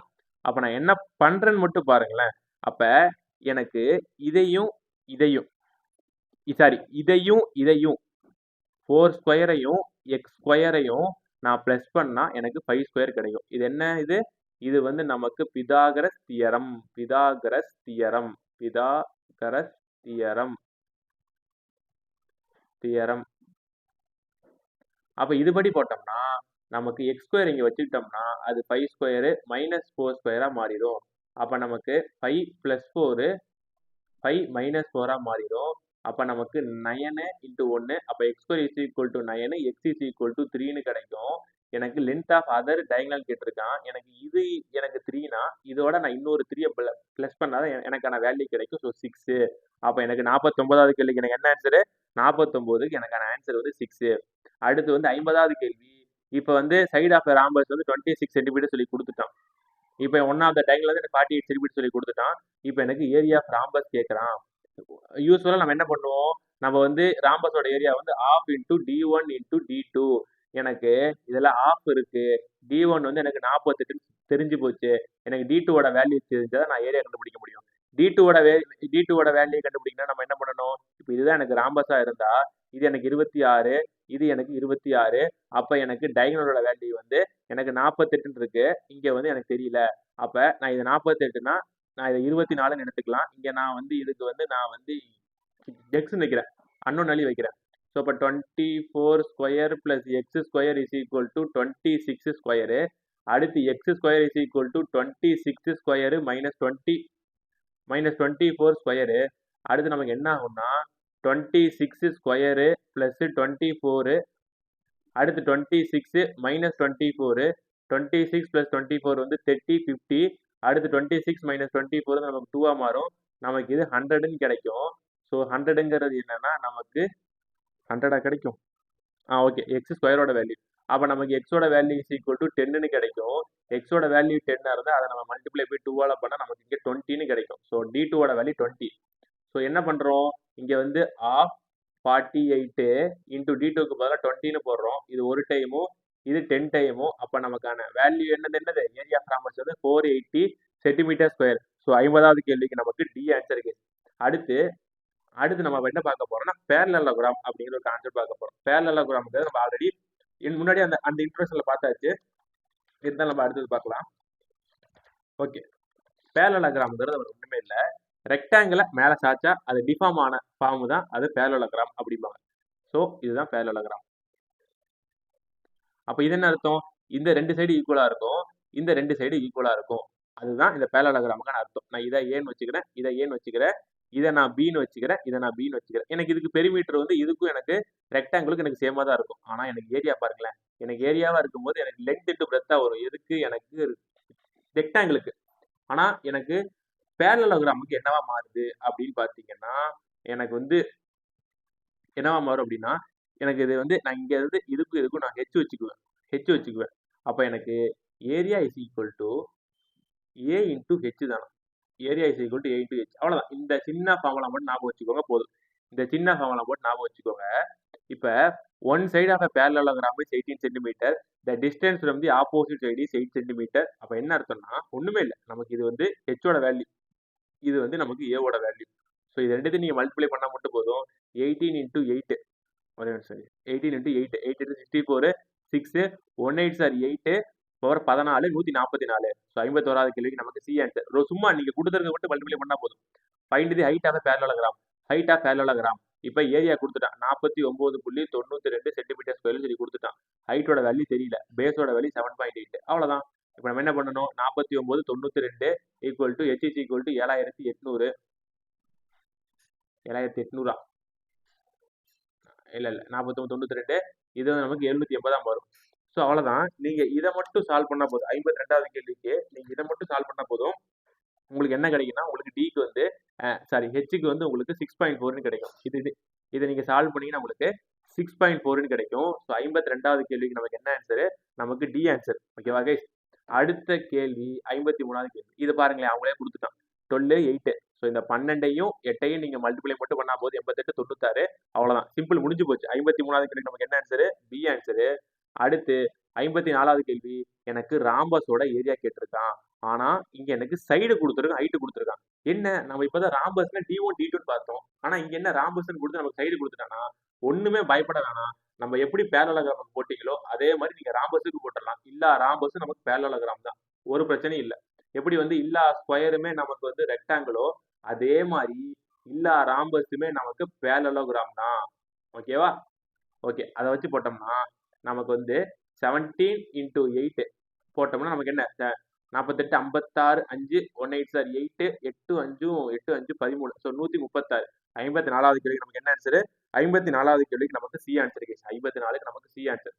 அப்ப நான் என்ன பண்றேன்னு மட்டும் பாருங்களேன். அப்ப எனக்கு இதையும் 4 ஸ்கொயரையும் எக்ஸ் ஸ்கொயரையும் நான் பிளஸ் பண்ணா எனக்கு 5 ஸ்கொயர் கிடைக்கும். இது என்ன? இது வந்து நமக்கு பிதாகரஸ் தியரம். தியரம். அப்ப இதுபடி போட்டோம்னா நமக்கு எக்ஸ் ஸ்கொயர் இங்க வச்சுக்கிட்டோம்னா அது 5 ஸ்கொயர் மைனஸ் 4 ஸ்கொயரா மாறிடும். அப்ப நமக்கு 5 பிளஸ் 4 5 மைனஸ் 4 மாறிடும். அப்ப நமக்கு 9 இன்ட்டு 1 அப்ப x square is equal to 9 x is equal to 3ன்னு கிடைக்கும். எனக்கு லென்த் ஆஃப் அதர் டயகனல் கேட்டிருக்கான். எனக்கு இது எனக்கு 3னா இதோட நான் இன்னொரு 3 பிளஸ் பண்ணாதான் எனக்கான வேல்யூ கிடைக்கும். ஸோ 6. அப்ப எனக்கு 49வது கேள்விக்கு எனக்கு என்ன ஆன்சரு? 49க்கு எனக்கான ஆன்சர் வந்து 6. அடுத்து வந்து 50வது கேள்வி. இப்ப வந்து சைட் ஆஃப் ராம்பஸ் வந்து 26 சென்டிமீட்டர் சொல்லி கொடுத்துட்டான். இப்போ ஒன் ஆஃப் த டைம்ல வந்து 48 சென்டிமீட்டர் சொல்லி கொடுத்துட்டான். இப்போ எனக்கு ஏரியா ஆஃப் ராம்பஸ் கேட்கறான். யூஸ்வலா நம்ம என்ன பண்ணுவோம்? நம்ம வந்து ராம்பஸோட ஏரியா வந்து half into D1 into D2. எனக்கு இதெல்லாம் ஆஃப் இருக்கு. D1 வந்து எனக்கு 48 தெரிஞ்சு போச்சு. எனக்கு D2ஓட வேல்யூ தெரிஞ்சாதான் நான் ஏரியா கண்டுபிடிக்க முடியும். D2ஓட வேல்யூ கண்டுபிடிக்கணும் நம்ம என்ன பண்ணணும்? இப்போ இதுதான் எனக்கு ராம்பஸா இருந்தா இது எனக்கு 26, இது எனக்கு 26. அப்ப எனக்கு டயகனலோட வேல்யூ வந்து எனக்கு 48 இருக்கு. இங்க வந்து எனக்கு தெரியல. அப்ப நான் இது 48னா நான் இதை 24ன்னு எடுத்துக்கலாம். இங்க நான் வந்து இதுக்கு வந்து நான் வந்து எக்ஸ் வைக்கிறேன், அன்னோன் வேல்யூ வைக்கிறேன். ஸோ இப்போ 24 square plus x square is equal to 26 square. அடுத்து x square is equal to 26 square minus 24 square. அடுத்து நமக்கு என்ன ஆகும்னா 26 ஸ்கொயரு பிளஸ் 24 அடுத்து 26 மைனஸ் 24 26 பிளஸ் 24 வந்து 30 50. அடுத்து 26 மைனஸ் 24 நமக்கு 2 மாறும். நமக்கு இது 100ன்னு கிடைக்கும். ஸோ 100ங்கிறது என்னன்னா நமக்கு 100 கிடைக்கும். ஓகே, எக்ஸ் ஸ்கொயரோட வேல்யூ. அப்போ நமக்கு எக்ஸோட வேல்யூ இஸ் ஈக்குவல் டு 10ன்னு கிடைக்கும். எக்ஸோட வேல்யூ 10 இருந்தால் அதை நம்ம மல்டிப்ளை பை 2ஆல பண்ணால் நமக்கு இங்கே 20ன்னு கிடைக்கும். So D2ஓட value 20. ஸோ என்ன பண்ணுறோம்? இங்கே வந்து ஆஃப் 48 இன்டூ D2க்கு பதிலாக 20ன்னு போடுறோம். இது ஒரு டைமும் இது 10 டைமும். அப்போ நமக்கான வேல்யூ என்னது? ஏரியா ஆஃப் ராம்பஸ் வந்து 480 சென்டிமீட்டர் ஸ்கொயர். ஸோ 50வது கேள்விக்கு நமக்கு டி ஆன்சருக்கு. அடுத்து நம்ம என்ன பார்க்க போறோம்னா பேரலலோகிராம் அப்படிங்கிற ஒரு கான்செப்ட் பார்க்க போறோம். பேரலலோகிராம்ங்கிறது நம்ம ஆல்ரெடி முன்னாடி அந்த இன்ட்ரோடக்ஷன்ல பார்த்தாச்சு. இருந்தாலும் நம்ம அடுத்தது பார்க்கலாம். ஓகே, பேரலலோகிராம்ங்கிறது ஒண்ணுமே இல்லை. ரெக்டாங்கிளை மேலே சாச்சா அது டிஃபார்ம் ஆன ஃபார்ம் தான் அது பேரலலோகிராம் அப்படிம்பாங்க. ஸோ இதுதான் பேரலலோகிராம். அப்போ இது என்ன அர்த்தம்? இந்த ரெண்டு சைடு ஈக்குவலா இருக்கும், இந்த ரெண்டு சைடு ஈக்குவலா இருக்கும். அதுதான் இந்த பேரலலோகிராமுக்கான அர்த்தம். நான் இதை ஏன்னு வச்சுக்கிறேன், இதை ஏன்னு வச்சுக்கிறேன், இதை நான் பின்னு வச்சுக்கிறேன், இதை நான் பின்னு வச்சுக்கிறேன். எனக்கு இதுக்கு பெரிமீட்டர் வந்து இதுக்கும் எனக்கு ரெக்டாங்கிளுக்கு எனக்கு சேமா தான் இருக்கும். ஆனா எனக்கு ஏரியா பாருங்களேன், எனக்கு ஏரியாவா இருக்கும்போது எனக்கு லென்த் டு பிரெத்தா வரும். எதுக்கு? எனக்கு ரெக்டாங்கிளுக்கு. ஆனா எனக்கு பேரலலோகிராமுக்கு என்னவா மாறுது அப்படின்னு பாத்தீங்கன்னா எனக்கு வந்து என்னவா மாறும் அப்படின்னா எனக்கு இது வந்து நான் இங்க இருந்து இதுக்கும் நான் ஹெச் வச்சுக்குவேன். அப்ப எனக்கு area is equal to A into H தானே. Area is equal to A into H. அவ்வளவுதான். இந்த சின்ன ஃபார்முலா மட்டும் ஞாபகம் வச்சுக்கோங்க போதும். இந்த சின்ன ஃபார்முலா மட்டும் ஞாபகம் வச்சுக்கோங்க. இப்ப one side of a parallelogram is 18 centimetre. the distance from the opposite side is 8 centimetre. அப்ப என்ன அர்த்தம்னா ஒண்ணுமே இல்லை, நமக்கு இது வந்து ஹெச்சோட வேல்யூ, இது வந்து நமக்கு ஏவோட வேல்யூ. ஸோ இது ரெண்டுத்தையும் நீங்க மல்டிப்ளை பண்ணா மட்டும் போதும். 18 இன்டூ 8 ஒரே நிமிஷம் 18 இன்டூ 8 8 இன்டூ 64 6 1 8 சார் 8 பவர் 14 144. ஸோ 51வது கேள்விக்கு நமக்கு சி ஆன்சர். சும்மா நீங்க கொடுத்துருக்க மட்டும் மல்டிப்ளை பண்ணா போதும். Find the height of parallelogram. Height of parallelogram. இப்போ ஏரியா கொடுத்துட்டான் 49.92 சென்டிமீட்டர் ஸ்கொயர் சொல்லி கொடுத்துட்டான். ஹைட்டோட வேல்யூ தெரியல, பேஸோட வேல்யூ 7.8. அவ்வளவுதான். இப்போ நம்ம என்ன பண்ணணும்? 49.92 equal to H is equal to 7800. 7800 இல்ல 49.92 இது நமக்கு 780 வரும். ஸோ அவ்வளவுதான். நீங்க இதை மட்டும் சால்வ் பண்ணா போதும். 52வது கேள்விக்கு நீங்க இதை மட்டும் சால்வ் பண்ணா போதும். உங்களுக்கு என்ன கிடைக்குன்னா உங்களுக்கு டிக்கு வந்து ஹெச்சுக்கு வந்து உங்களுக்கு 6.4ன்னு கிடைக்கும். இதை நீங்க சால்வ் பண்ணீங்கன்னா உங்களுக்கு 6.4ன்னு கிடைக்கும். ஸோ 52வது கேள்விக்கு நமக்கு என்ன ஆன்சரு? நமக்கு டி ஆன்சர். ஓகேவா கைஸ்? அடுத்த கேள்வி 53வது கேள்வி. இது பாருங்களேன், அவங்களே கொடுத்துட்டான் 12 8. ஸோ இந்த 12ஐயும் 8ஐயும் நீங்க மல்டிப்ளை மட்டும் பண்ணா போது 88 96. அவ்வளவுதான், சிம்பிள், முடிஞ்சு போச்சு. 53வது கேள்வி நமக்கு என்ன ஆன்சரு? B answer. அடுத்து 54வது கேள்வி எனக்கு ராம்பஸோட ஏரியா கேட்டிருக்கான். ஆனா இங்க எனக்கு சைடு கொடுத்துருக்கான், ஹைட் கொடுத்துருக்கான். என்ன, நம்ம இப்பதான் ராம்பஸ்ல D1 D2 பார்த்தோம். ஆனா இங்க என்ன ராம்பஸ்ன்னு கொடுத்து நமக்கு சைடு கொடுத்துட்டானா? ஒண்ணுமே பயப்பட வேணாம். நம்ம எப்படி பேரலோகிராம் போட்டீங்களோ அதே மாதிரி நீங்க ராம்பஸுக்கு போட்டுடலாம். இல்ல ராம்பஸ் நமக்கு பேரலோகிராம் தான், ஒரு பிரச்சனையும் இல்லை. எப்படி வந்து எல்லா ஸ்கொயருமே நமக்கு வந்து ரெக்டாங்கிளோ அதே மாதிரி எல்லா ராம்பஸுமே நமக்கு பேரலோகிராம் தான். ஓகேவா? ஓகே. அதை வச்சு போட்டோம்னா நமக்கு வந்து 17 இன்டூ 8 போட்டோம்னா நமக்கு என்ன 48 56 5 1 8 சார் 8 8 5 8 5 13 ஸோ 136 54வது கேள்விக்கு நமக்கு என்ன ஆன்சரு 54வது கேள்விக்கு நமக்கு சி ஆன்சர் கேஸ் 54க்கு நமக்கு சி ஆன்சர்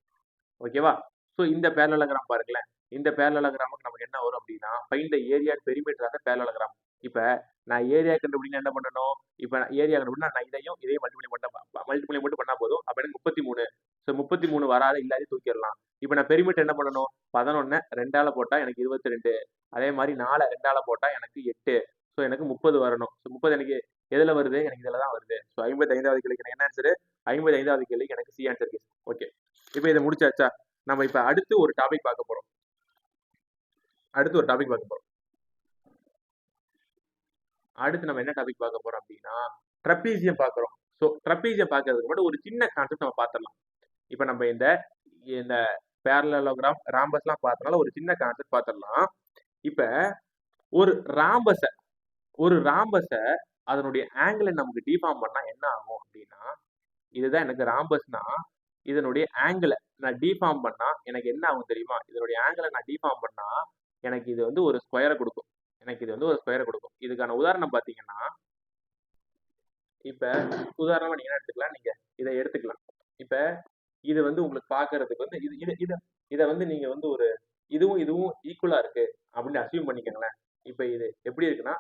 ஓகேவா ஸோ இந்த பேரலோகிராம் பாருங்களேன் இந்த பேரலோகிராமுக்கு நமக்கு என்ன வரும் அப்படின்னா find the area perimeter of parallelogram இப்போ நான் ஏரியா கண்டுபிடிக்க என்ன பண்ணணும் இப்போ ஏரியா கண்டுபிடினா நான் இதையும் மல்டிப்ளை மட்டும் பண்ணா போதும் அப்போ எனக்கு 33 ஸோ 33 வராத இல்லாத தூக்கிடலாம் இப்போ நான் பெரிமீட்டர் என்ன பண்ணணும் 11 ரெண்டால போட்டா எனக்கு 22 அதே மாதிரி 4 ரெண்டால போட்டா எனக்கு 8 ஸோ எனக்கு 30 வரணும் ஸோ 30 எனக்கு எதுல வருது எனக்கு இதுல தான் வருது ஸோ 55வது கேள்விக்கு எனக்கு என்ன ஆன்சரு 55வது கேள்விக்கு எனக்கு சி ஆன்சர் கேஸ் ஓகே இப்போ இதை முடிச்சாச்சா நம்ம இப்ப அடுத்து ஒரு டாபிக் பார்க்க போறோம் அடுத்து நம்ம என்ன டாபிக் பார்க்க போறோம் அப்படின்னா ட்ரப்பீசியம் பார்க்குறோம் ஸோ ட்ரப்பீசியம் பார்க்கறதுக்கு மட்டும் ஒரு சின்ன கான்செப்ட் நம்ம பார்த்துடலாம் இப்போ நம்ம இந்த பேரலோகிராம் ராம்பஸ்லாம் பார்த்தனால ஒரு சின்ன கான்செப்ட் பார்த்துடலாம் இப்போ ஒரு ராம்பஸை அதனுடைய ஆங்கிளை நமக்கு டிஃபார்ம் பண்ணா என்ன ஆகும் அப்படின்னா இதுதான் எனக்கு ராம்பஸ்னா இதனுடைய ஆங்கிளை நான் டிஃபார்ம் பண்ணா எனக்கு என்ன ஆகும் தெரியுமா இதனுடைய ஆங்கிளை நான் டிஃபார்ம் பண்ணா எனக்கு இது வந்து ஒரு ஸ்கொயரை கொடுக்கும் இதுக்கான உதாரணம் பார்த்தீங்கன்னா இப்ப உதாரணமா நீங்க என்ன எடுத்துக்கலாம் நீங்க இதை எடுத்துக்கலாம் இப்ப இது வந்து உங்களுக்கு பாக்குறதுக்கு வந்து இதை வந்து நீங்க வந்து ஒரு இதுவும் ஈக்குவலா இருக்கு அப்படின்னு அசியூம் பண்ணிக்கோங்களேன் இப்ப இது எப்படி இருக்குன்னா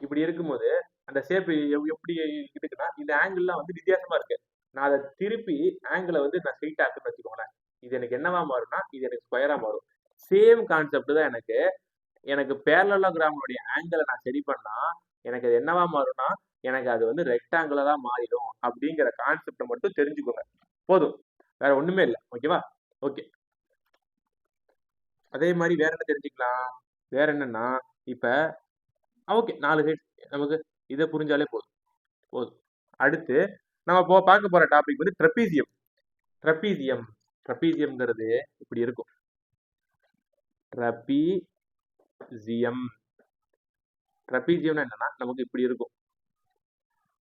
இப்படி இருக்கும்போது அந்த ஷேப் எப்படி இருக்குன்னா இந்த ஆங்கிள்லாம் வந்து வித்தியாசமா இருக்கு நான் அதை திருப்பி ஆங்கிளை வந்து நான் ஸ்ட்ரெயிட் ஆக்குன்னு வச்சுக்கோங்களேன் இது எனக்கு என்னவா மாறும்னா இது எனக்கு ஸ்கொயரா மாறும் சேம் கான்செப்ட் தான் எனக்கு பேரலோகிராமுடைய ஆங்கிளை நான் சரி பண்ணா எனக்கு அது என்னவா மாறும்னா எனக்கு அது வந்து ரெக்டாங்குலா தான் மாறிடும் அப்படிங்கிற கான்செப்டை மட்டும் தெரிஞ்சுக்கோங்க போதும் வேற ஒண்ணுமே இல்லை ஓகேவா ஓகே அதே மாதிரி வேற என்ன தெரிஞ்சுக்கலாம் வேற என்னன்னா இப்ப ஓகே 4 ஹெட் நமக்கு இதை புரிஞ்சாலே போதும் அடுத்து நம்ம பார்க்க போற டாபிக் வந்து ட்ரப்பீசியம்ங்கிறது இப்படி இருக்கும் ட்ரப்பீசியம்னா என்னன்னா நமக்கு இப்படி இருக்கும்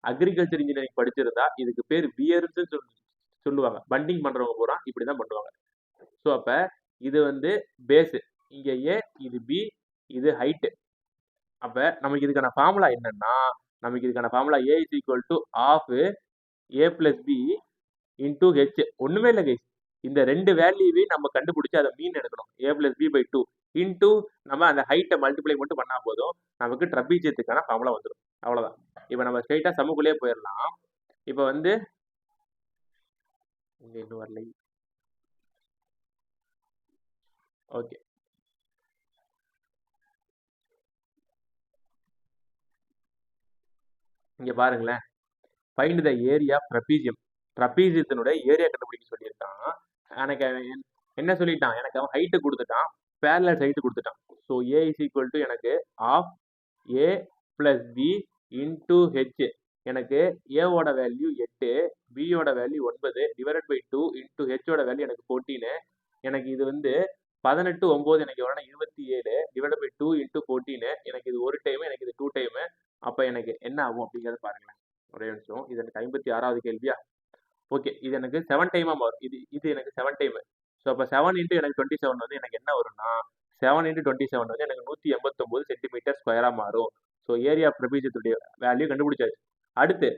அக்ரிகல்ச்சர் இன்ஜினியரிங் படிச்சிருந்தா இதுக்கு பேர் பியர்ஸ் சொல்லுவாங்க பண்டிங் பண்றவங்க பூரா இப்படிதான் பண்ணுவாங்க ஸோ அப்ப இது வந்து பேஸ் இங்க ஏ இது பி இது ஹைட்டு அப்ப நமக்கு இதுக்கான ஃபார்முலா என்னன்னா A is equal to half A plus B into H ஒண்ணுமே இல்லை கைஸ் இந்த ரெண்டு வேல்யூவே நம்ம கண்டுபிடிச்சு அதை மீன் எடுக்கணும் ஏ பிளஸ் பி பை 2 இன்டூ நம்ம அந்த ஹைட்டை மல்டிப்ளை மட்டும் பண்ணா போதும் நமக்கு ட்ரப்பீசியத்துக்கான ஃபார்முலா வந்துடும் அவ்வளவுதான் இப்போ நம்ம ஸ்ட்ரைட்டா சமக்குள்ளே போயிடலாம் இப்போ வந்து இன்னும் வரலை ஓகே இங்க பாருங்களேன் ஃபைண்ட் த ஏரியா ட்ரப்பீசியத்தினுடைய ஏரியா கண்டுபிடிக்க சொல்லியிருக்கான் எனக்கு என்ன சொல்லிட்டான் எனக்கு அவன் ஹைட்டு கொடுத்துட்டான் பேரலல் ஹைட்டு கொடுத்துட்டான் so A is equal to எனக்கு half A plus B into H எனக்கு ஏவோட வேல்யூ 8 பியோட வேல்யூ 9 டிவைடட் பை 2 இன்டூ ஹெச்சோட வேல்யூ எனக்கு 14 எனக்கு இது வந்து 18 9 எனக்கு எவ்வளோனா 27 டிவைட் பை 2 இன்டூ 14 எனக்கு இது ஒரு டைம் எனக்கு இது 2 டைம் அப்போ எனக்கு என்ன ஆகும் அப்படிங்கிறத பாருங்களேன் ஒரே நிமிஷம் இது எனக்கு 56வது கேள்வியா ஓகே இது எனக்கு 7 டைமா மாறும் இது எனக்கு 7 டைம் ஸோ அப்போ 7 இன்ட்டு எனக்கு 27 வந்து எனக்கு என்ன வரும்னா 7 இன்ட்டு 27 வந்து எனக்கு 189 சென்டிமீட்டர் ஸ்கொயரா மாறும் ஸோ ஏரியா ட்ரப்பீசியத்துடைய வேல்யூ கண்டுபிடிச்சாச்சு அடுத்து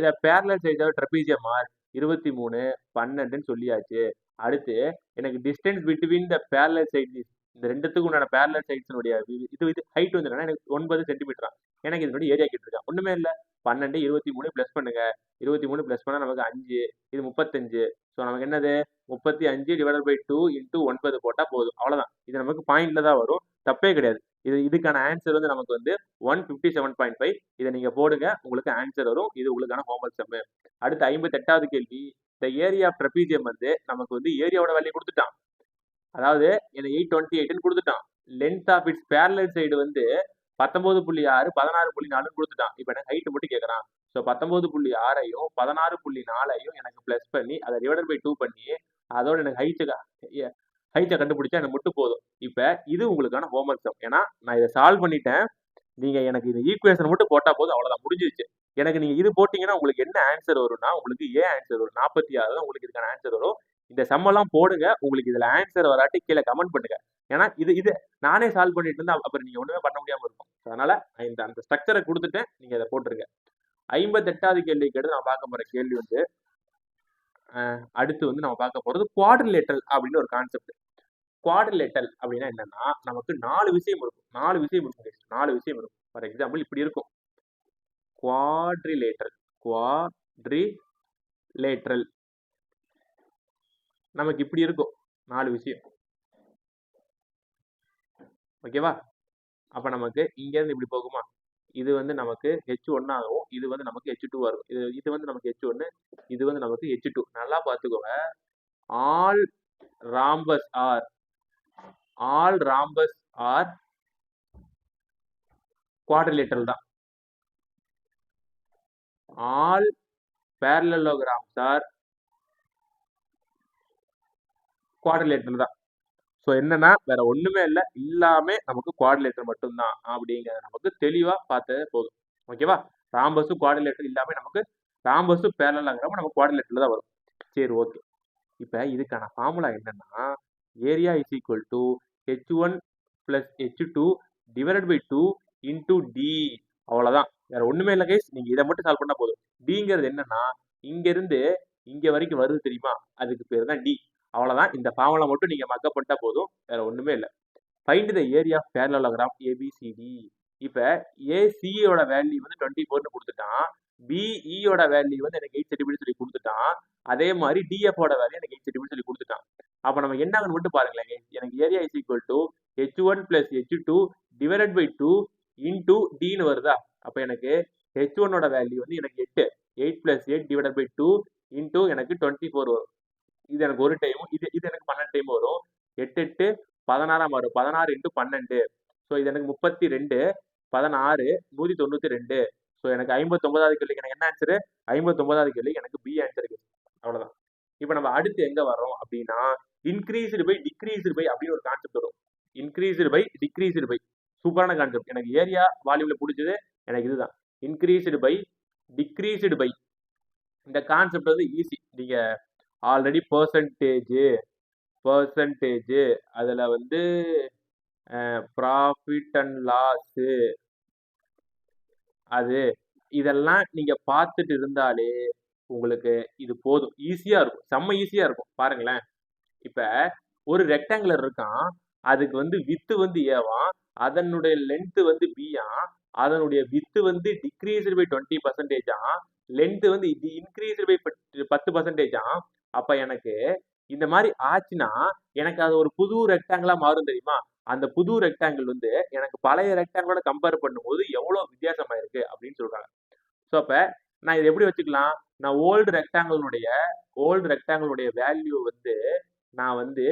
த பேரலல் சைஸ் ஆஃப் ட்ரப்பீசியம் ஆர் 23 12ன்னு சொல்லியாச்சு அடுத்து எனக்கு distance between the parallel sides இந்த ரெண்டுத்துக்கு உண்டான பேரலல் சைட்ஸினுடைய இது ஹைட் வந்து எனக்கு 9 சென்டிமீட்டர் எனக்கு இதனுடைய ஏரியா கேட்டிருக்கேன் ஒண்ணுமே இல்லை 12 23 பிளஸ் பண்ணுங்க 23 பிளஸ் பண்ணா நமக்கு 5 இது 35 ஸோ நமக்கு என்னது 35 டிவைடட் பை 2 இன்டூ 9 போட்டா போதும் அவ்வளவுதான் இது நமக்கு பாயிண்ட்ல தான் வரும் தப்பே கிடையாது இதுக்கான ஆன்சர் வந்து நமக்கு வந்து 157.5 இதை நீங்க போடுங்க உங்களுக்கு ஆன்சர் வரும் இது உங்களுக்கான ஹோம்வொர்க் சம் அடுத்து 58வது கேள்வி இந்த ஏரியா ஆஃப் ட்ரப்பீசியம் வந்து நமக்கு வந்து ஏரியாவோட வேல்யூ கொடுத்துட்டான் அதாவது 828 கொடுத்துட்டான் length of its parallel side வந்து 19.6 16.4 கொடுத்துட்டான் இப்போ எனக்கு ஹைட் மட்டும் கேட்கறான் ஸோ 19.6ஐயும் 16.4ஐயும் எனக்கு பிளஸ் பண்ணி அதை டிவைடட் பை 2 பண்ணி அதோட எனக்கு ஹைட்டை கண்டுபிடிச்சா எனக்கு மட்டும் போதும் இப்போ இது உங்களுக்கான ஹோம்வொர்க் சம் ஏன்னா நான் இதை சால்வ் பண்ணிட்டேன் நீங்க எனக்கு இந்த ஈக்குவேஷன் மட்டும் போட்டா போதும் அவ்வளவுதான் முடிஞ்சிருச்சு எனக்கு நீங்க இது போட்டீங்கன்னா உங்களுக்கு என்ன ஆன்சர் வரும்னா உங்களுக்கு ஏ ஆன்சர் வரும். 46 தான் உங்களுக்கு இதுக்கான ஆன்சர் வரும். இந்த சம்மெல்லாம் போடுங்க. உங்களுக்கு இதுல ஆன்சர் வராட்டி கீழே கமெண்ட் பண்ணுங்க. ஏன்னா இது இது நானே சால்வ் பண்ணிட்டு இருந்தா அப்புறம் நீங்க ஒண்ணுமே பண்ண முடியாம இருக்கும். அதனால அந்த ஸ்ட்ரக்சரை கொடுத்துட்டேன். நீங்க அதை போட்டுருங்க. 58வது கேள்விக்கு அடுத்து நான் பார்க்க போற கேள்வி வந்து அடுத்து வந்து நம்ம பார்க்க போறது குவாட்ரிலேட்டரல் அப்படின்னு ஒரு கான்செப்ட். குவாட்ரிலேட்டரல் அப்படின்னா என்னன்னா நமக்கு 4 விஷயம் இருக்கும். 4 விஷயம் இருக்கும். 4 விஷயம் இருக்கும். ஃபார் எக்ஸாம்பிள் இப்படி இருக்கும். குவாட்ரிலேட்டரல் குவாட்ரிலேட்டரல் நமக்கு இப்படி இருக்கும் 4 விஷயம். ஓகேவா? அப்ப நமக்கு இங்க இருந்து இப்படி போகுமா? இது வந்து நமக்கு H1 ஆகும். இது வந்து நமக்கு H2 ஆகும். இது வந்து நமக்கு H1, இது வந்து நமக்கு H2. நல்லா பார்த்துக்கோங்க. ஆல் rhombus are quadrilateral தான். all parallelograms are quadrilateral தான். ஸோ என்னன்னா வேற ஒண்ணுமே இல்லை, எல்லாமே நமக்கு குவாட்ரிலேட்டர் மட்டும்தான் அப்படிங்கிறத நமக்கு தெளிவா பார்த்ததே போதும். ஓகேவா? ராம்பஸும் குவாட்ரிலேட்டர் எல்லாமே நமக்கு ராம்பஸும் பேரலாங்கிறப்ப நமக்கு குவாட்ரிலேட்டர்ல தான் வரும். சரி, ஓகே. இப்போ இதுக்கான ஃபார்முலா என்னன்னா area is equal to H1 + H2 divided by 2 into d. அவ்வளோதான், வேற ஒண்ணுமே இல்லை கைஸ். நீங்க இதை மட்டும் சால்வ் பண்ணா போதும். டிங்கிறது என்னன்னா இங்க இருந்து இங்க வரைக்கும் வருது தெரியுமா, அதுக்கு பேர் தான் டி. அவ்வளவுதான், இந்த ஃபார்முலா மட்டும் நீங்க மக்கப் பண்ணிட்டா போதும், வேற ஒண்ணுமே இல்லை. Find the area of parallelogram ABCD. இப்போ ஏசியோட வேல்யூ வந்து 24ன்னு கொடுத்துட்டான், பிஇயோட வேல்யூ வந்து எனக்கு 8 சென்டிமீட்டர் சொல்லி கொடுத்துட்டான், அதே மாதிரி டிஎஃபோட வேல்யூ எனக்கு 8 சென்டிமீட்டர் சொல்லி கொடுத்துட்டான். அப்போ நம்ம என்ன மட்டும் பாருங்களேன், எனக்கு area is equal to H1 + H2 divided by 2 into டின்னு வருதா? அப்போ எனக்கு H1 ஓட வேல்யூ வந்து எனக்கு 8 + 8 டிவைடட் பை 2 இன்டூ எனக்கு 24 வரும். இது எனக்கு ஒரு டைமும், இது எனக்கு 12 டைம் வரும். 8 8 16 வரும். 16 × 12. ஸோ இது எனக்கு 32 16 192. ஸோ எனக்கு 59வது கேள்விக்கு எனக்கு என்ன ஆன்சரு? 59வது கேள்விக்கு எனக்கு பி ஆன்சர் இருக்கு. அவ்வளவுதான். இப்போ நம்ம அடுத்து எங்க வரோம் அப்படின்னா இன்க்ரீஸ்டு பை டிக்ரீஸ்டு பை அப்படின்னு ஒரு கான்செப்ட் வரும். இன்க்ரீஸ்டு பை டிக்ரீஸ்டு பை சூப்பரான கான்செப்ட். எனக்கு ஏரியா வால்யூம்ல பிடிச்சது எனக்கு இதுதான், இன்க்ரீஸ்டு பை டிக்ரீஸ்டு பை. இந்த கான்செப்ட் வந்து ஈஸி. நீங்க ஆல்ரெடி பர்சன்டேஜ் அதில் வந்து ப்ராஃபிட் அண்ட் லாஸு அது இதெல்லாம் நீங்க பார்த்துட்டு இருந்தாலே உங்களுக்கு இது போதும், ஈஸியா இருக்கும், செம்ம ஈஸியா இருக்கும். பாருங்களேன், இப்ப ஒரு ரெக்டாங்குலர் இருக்கான், அதுக்கு வந்து வித்து வந்து ஏவான், அதனுடைய லென்த் வந்து பியா, அதனுடைய வித்து வந்து டிக்ரீஸ்டு பை 20%, லென்த் வந்து இன்க்ரீஸ்டு பை 10%. அப்ப எனக்கு இந்த மாதிரி ஆச்சுன்னா எனக்கு அது ஒரு புது ரெக்டாங்கிளா மாறும் தெரியுமா? அந்த புது ரெக்டாங்கிள் வந்து எனக்கு பழைய ரெக்டாங்கிளோட கம்பேர் பண்ணும்போது எவ்வளவு வித்தியாசமா இருக்கு அப்படின்னு சொல்றாங்க. ஸோ அப்ப நான் இதை எப்படி வச்சுக்கலாம்? நான் ஓல்டு ரெக்டாங்கிளுடைய வேல்யூ வந்து நான் வந்து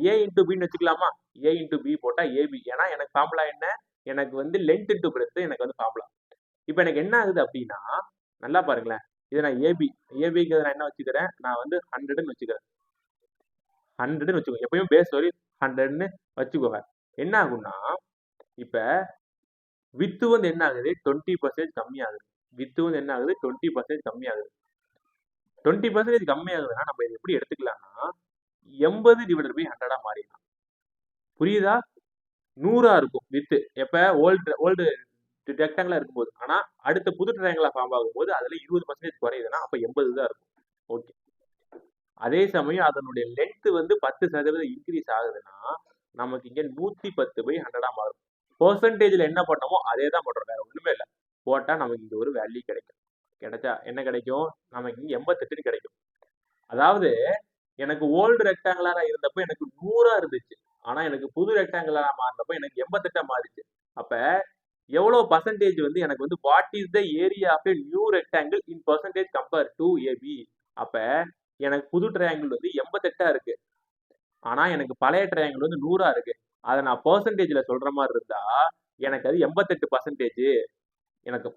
ஏ இன்டூ பின்னு வச்சுக்கலாமா? ஏ இன்டூ பி போட்டா ஏபி. ஏன்னா எனக்கு ஃபார்முலா என்ன? எனக்கு வந்து லென்த் இன்டூ பிரெத் எனக்கு வந்து ஃபார்முலா. இப்போ எனக்கு என்ன ஆகுது அப்படின்னா நல்லா பாருங்களேன், இதை நான் ஏபிங்கிறத நான் என்ன வச்சுக்கிறேன்? நான் வந்து 100ன்னு வச்சுக்கிறேன். 100ன்னு வச்சுக்கோங்க, எப்பயும் பேஸ் வரி 100ன்னு வச்சுக்கோங்க. என்ன ஆகும்னா இப்ப வித்து வந்து என்ன ஆகுது? 20% கம்மியாகுது. வித்து வந்து என்ன ஆகுது? 20% கம்மியாகுது. 20% கம்மியாகுதுன்னா நம்ம இதை எப்படி எடுத்துக்கலாம்னா 80 டிவைடட் பை 100 மாறிடலாம். புரியுதா? 100 இருக்கும் வித்து எப்ப ஓல்டு ரெக்டாங்கிளா இருக்கும்போது. ஆனா அடுத்த புது ட்ரையாங்கிளா ஃபார்ம் ஆகும்போது அதுல 20% குறையுதுன்னா அப்ப 80 தான் இருக்கும். ஓகே. அதே சமயம் அதனுடைய லென்த் வந்து 10% இன்க்ரீஸ் ஆகுதுன்னா நமக்கு இங்க 110/100 மாறும். பெர்சன்டேஜ்ல என்ன பண்ணமோ அதே தான் பண்றோம், வேற ஒண்ணுமே இல்லை. போட்டா நமக்கு இங்க ஒரு வேல்யூ கிடைக்கும். கிடைச்சா என்ன கிடைக்கும்? நமக்கு இங்க 88 கிடைக்கும். அதாவது எனக்கு ஓல்டு ரெக்டாங்குலரா இருந்தப்போ எனக்கு 100 இருந்துச்சு, ஆனா எனக்கு புது ரெக்டாங்குலரா மாறினப்போ எனக்கு 88 மாறிச்சு. அப்ப எவ்வளவு பர்சன்டேஜ் வந்து எனக்கு வந்து what is the area of a new rectangle in percentage compare to AB? அப்ப எனக்கு புது ட்ரையாங்கிள் வந்து 88 இருக்கு, ஆனா எனக்கு பழைய ட்ரையாங்கிள் வந்து 100 இருக்கு. அதை நான் பர்சன்டேஜ்ல சொல்ற மாதிரி இருந்தா எனக்கு அது 88%. எனக்கு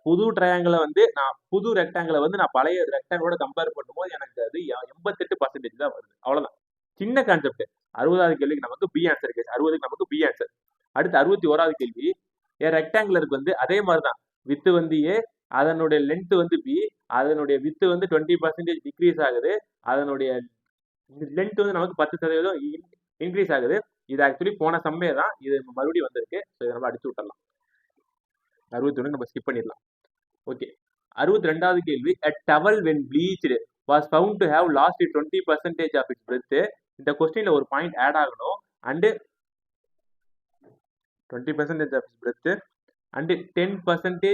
புது ட்ரையாங்கிளை வந்து நான் புது ரெக்டாங்கிளை வந்து நான் பழைய ரெக்டாங்கிளோட கம்பேர் பண்ணும்போது எனக்கு அது 88% தான் வருது. அவ்வளவுதான், சின்ன கான்செப்ட். 60வது கேள்விக்கு நமக்கு பி ஆன்சர் இருக்கு. 60க்கு நமக்கு பி ஆன்சர். அடுத்து 61வது கேள்வி, ரெக்டாங்குலருக்கு வந்து அதே மாதிரிதான் வித்து வந்து ஏ, அதனுடைய லென்த் வந்து பி, அதனுடைய வித்து வந்து 20% டிக்ரீஸ் ஆகுது, அதனுடைய லென்த் வந்து நமக்கு 10% இன்க்ரீஸ் ஆகுது. இது ஆக்சுவலி போன சம்மே தான், இது மறுபடியும் வந்திருக்கு. ஸோ இதை நம்ம அடிச்சு விட்டுறலாம். 61 நம்ம ஸ்கிப் பண்ணிடலாம். ஓகே, 62வது கேள்வி. A towel when bleached was found to have lost 20% of its breadth. இந்த கொஸ்டின்ல ஒரு பாயிண்ட் ஆட் ஆகணும். And 20% of its breadth and 10%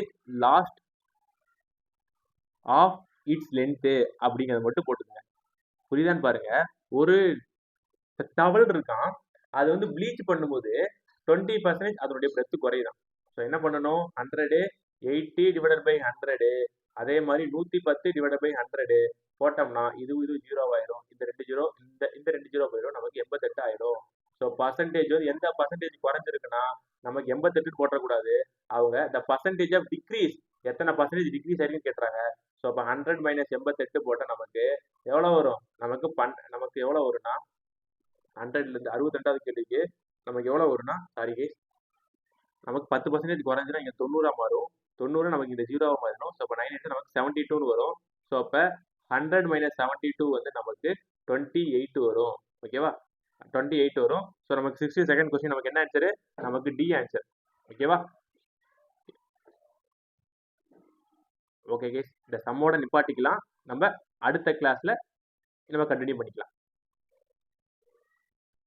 lost of its length அப்படிங்கிறத மட்டும் போட்டுக்கோங்க. புரியுதான்னு பாருங்க. ஒரு டவல் இருக்கான், அது வந்து ப்ளீச் பண்ணும்போது 20% அதனுடைய பிரெத் குறையுதான். ஸோ என்ன பண்ணணும், 100 80 டிவைடட் பை 100, அதே மாதிரி 110 டிவைடட் பை 100 போட்டோம்னா இது 0 ஆயிடும். இந்த 2 ஜீரோ இந்த 2 ஜீரோ போயிடும், நமக்கு 88 ஆயிடும். ஸோ பர்சன்டேஜ் வந்து எந்த பர்சன்டேஜ் குறைஞ்சிருக்குன்னா நமக்கு 88 போட்டக்கூடாது. அவங்க த பர்சன்டேஜ் ஆஃப் டிக்ரீஸ், எத்தனை பர்சன்டேஜ் டிக்ரீஸ் ஆயிருக்குன்னு கேட்டுறாங்க. ஸோ அப்போ 100 மைனஸ் 88 போட்டால் நமக்கு எவ்வளோ வரும், நமக்கு எவ்வளோ வரும்னா 100லேருந்து 62வது கேள்விக்கு நமக்கு எவ்வளோ வரும்னா, சாரி கைஸ், நமக்கு 10% குறைஞ்சிடும். இங்கே 90 மாறும், 90 நமக்கு இந்த 0 மாறிடும். ஸோ அப்போ 9 நமக்கு 72 வரும். ஸோ அப்போ 100 மைனஸ் 72 வந்து நமக்கு 28 வரும். ஓகேவா, 28 வரும். ஸோ நமக்கு 62nd கொஸ்டின் நமக்கு என்ன ஆன்சரு, நமக்கு டி ஆன்சர். ஓகேவா. ஓகே கைஸ், இந்த சம்மோட நிப்பாட்டிக்கலாம். நம்ம அடுத்த கிளாஸ்ல நம்ம கண்டினியூ பண்ணிக்கலாம்.